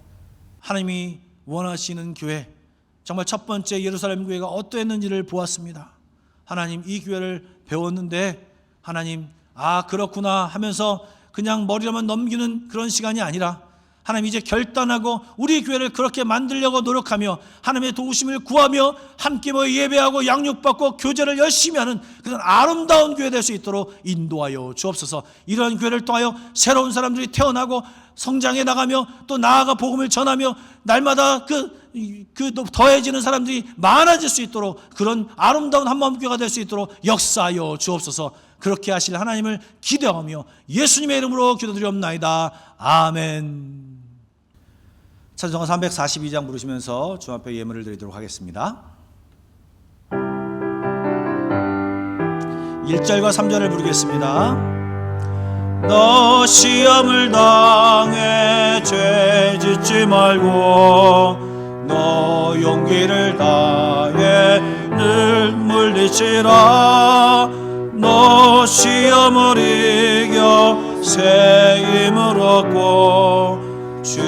하나님이 원하시는 교회, 정말 첫 번째 예루살렘 교회가 어떠했는지를 보았습니다. 하나님 이 교회를 배웠는데 하나님 그렇구나 하면서 그냥 머리로만 넘기는 그런 시간이 아니라 하나님 이제 결단하고 우리 교회를 그렇게 만들려고 노력하며 하나님의 도우심을 구하며 함께 모여 예배하고 양육받고 교제를 열심히 하는 그런 아름다운 교회 될 수 있도록 인도하여 주옵소서. 이런 교회를 통하여 새로운 사람들이 태어나고 성장해 나가며 또 나아가 복음을 전하며 날마다 더해지는 사람들이 많아질 수 있도록 그런 아름다운 한마음교회가 될 수 있도록 역사하여 주옵소서. 그렇게 하실 하나님을 기대하며 예수님의 이름으로 기도드리옵나이다. 아멘. 찬송가 342장 부르시면서 주 앞에 예물을 드리도록 하겠습니다. 1절과 3절을 부르겠습니다. 너 시험을 당해 죄짓지 말고 너 용기를 다해 늘 물리치라. 너 시험을 이겨 새 힘을 얻고 주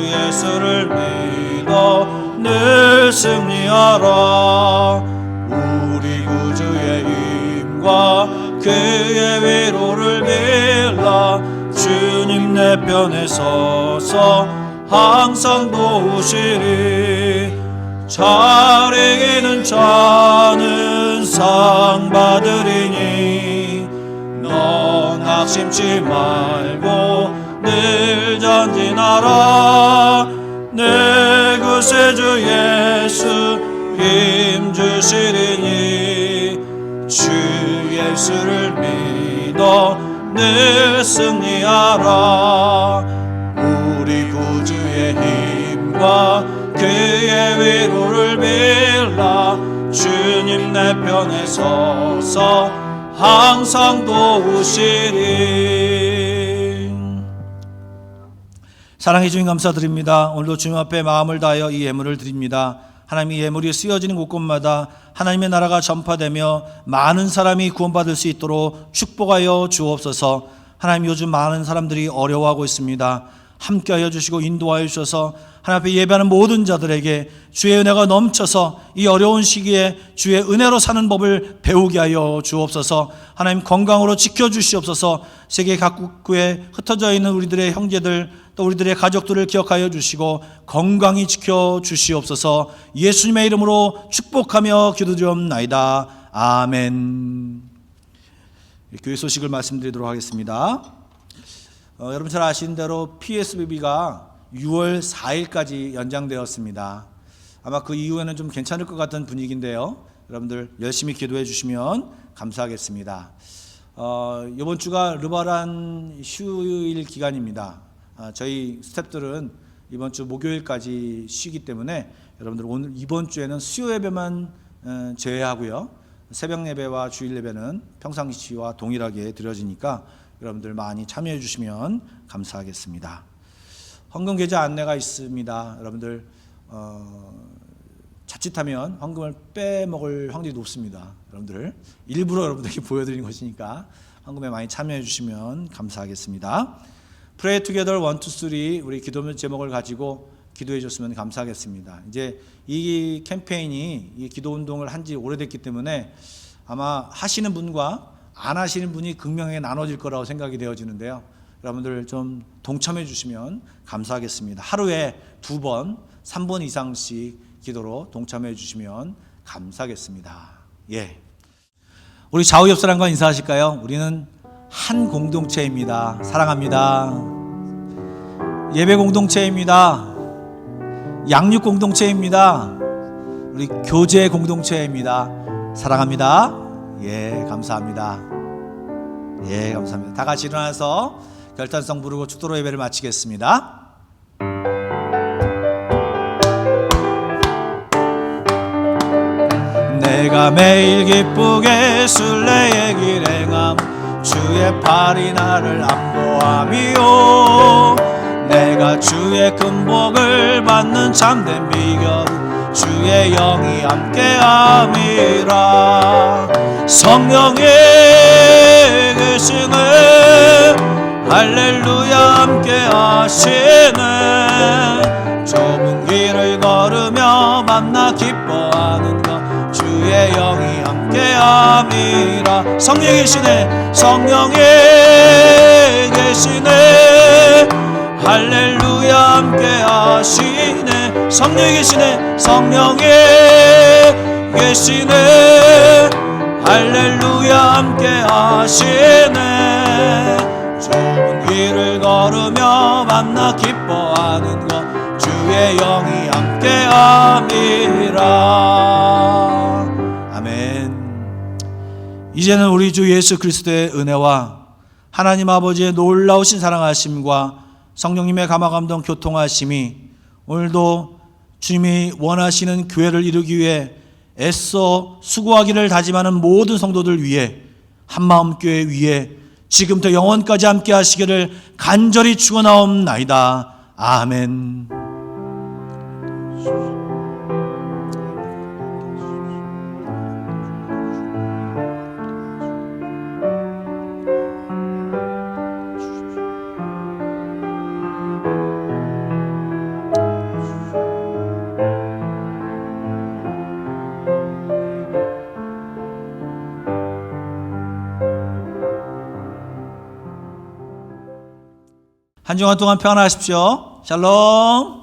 예수를 믿어 늘 승리하라. 우리 구주의 힘과 그의 위로를 빌라. 주님 내 편에 서서 항상 도우시리. 잘 이기는 자는 상 받으리. 있으리니 너 낙심치 말고 늘 전진하라. 내 구세주 예수 힘주시리니 주 예수를 믿어 늘 승리하라. 우리 구주의 힘과 그의 위로를 빌라. 주님 내 편에 서서 항상 도우시리. 사랑해 주님 감사드립니다. 오늘도 주님 앞에 마음을 다하여 이 예물을 드립니다. 하나님, 이 예물이 쓰여지는 곳곳마다 하나님의 나라가 전파되며 많은 사람이 구원받을 수 있도록 축복하여 주옵소서. 하나님, 요즘 많은 사람들이 어려워하고 있습니다. 함께하여 주시고 인도하여 주셔서 하나님 앞에 예배하는 모든 자들에게 주의 은혜가 넘쳐서 이 어려운 시기에 주의 은혜로 사는 법을 배우게 하여 주옵소서. 하나님, 건강으로 지켜주시옵소서. 세계 각국에 흩어져 있는 우리들의 형제들 또 우리들의 가족들을 기억하여 주시고 건강히 지켜주시옵소서. 예수님의 이름으로 축복하며 기도드리옵나이다. 아멘. 교회 소식을 말씀드리도록 하겠습니다. 여러분 잘 아시는 대로 PSBB가 6월 4일까지 연장되었습니다. 아마 그 이후에는 좀 괜찮을 것 같은 분위기인데요. 여러분들 열심히 기도해 주시면 감사하겠습니다. 이번 주가 르바란 휴일 기간입니다. 저희 스태프들은 이번 주 목요일까지 쉬기 때문에 여러분들 오늘 이번 주에는 수요 예배만 제외하고요. 새벽 예배와 주일 예배는 평상시와 동일하게 드려지니까 여러분들 많이 참여해 주시면 감사하겠습니다. 헌금 계좌 안내가 있습니다. 여러분들 자칫하면 헌금을 빼먹을 확률이 높습니다. 여러분들 일부러 여러분들에게 보여드리는 것이니까 헌금에 많이 참여해 주시면 감사하겠습니다. Pray Together 1, 2, 3 우리 기도 제목을 가지고 기도해 줬으면 감사하겠습니다. 이제 이 캠페인이 이 기도 운동을 한 지 오래됐기 때문에 아마 하시는 분과 안 하시는 분이 극명하게 나눠질 거라고 생각이 되어지는데요. 여러분들 좀 동참해 주시면 감사하겠습니다. 하루에 2번, 3번 이상씩 기도로 동참해 주시면 감사하겠습니다. 예. 우리 좌우 옆 사람과 인사하실까요? 우리는 한 공동체입니다. 사랑합니다. 예배 공동체입니다. 양육 공동체입니다. 우리 교제 공동체입니다. 사랑합니다. 예, 감사합니다. 예, 감사합니다. 다 같이 일어나서 결단성 부르고 축도로 예배를 마치겠습니다. 내가 매일 기쁘게 순례의 길 행함 주의 팔이 나를 안보함이요 내가 주의 큰 복을 받는 참된 비결 주의 영이 함께함이라 성령의 계시네 할렐루야 함께하시네 좁은 길을 걸으며 만나 기뻐하는 것 주의 영이 함께함이라 성령이 계시네 성령이 계시네 할렐루야 함께하시네 성령이 계시네 성령이 계시네 할렐루야 함께하시네 좁은 길을 걸으며 만나 기뻐하는 것 주의 영이 함께함이라 아멘. 이제는 우리 주 예수 그리스도의 은혜와 하나님 아버지의 놀라우신 사랑하심과 성령님의 감화감동 교통하심이 오늘도 주님이 원하시는 교회를 이루기 위해 애써 수고하기를 다짐하는 모든 성도들 위해 한마음교회 위에 지금부터 영원까지 함께 하시기를 간절히 축원하옵나이다. 아멘. 한 주간 동안 평안하십시오. 샬롬.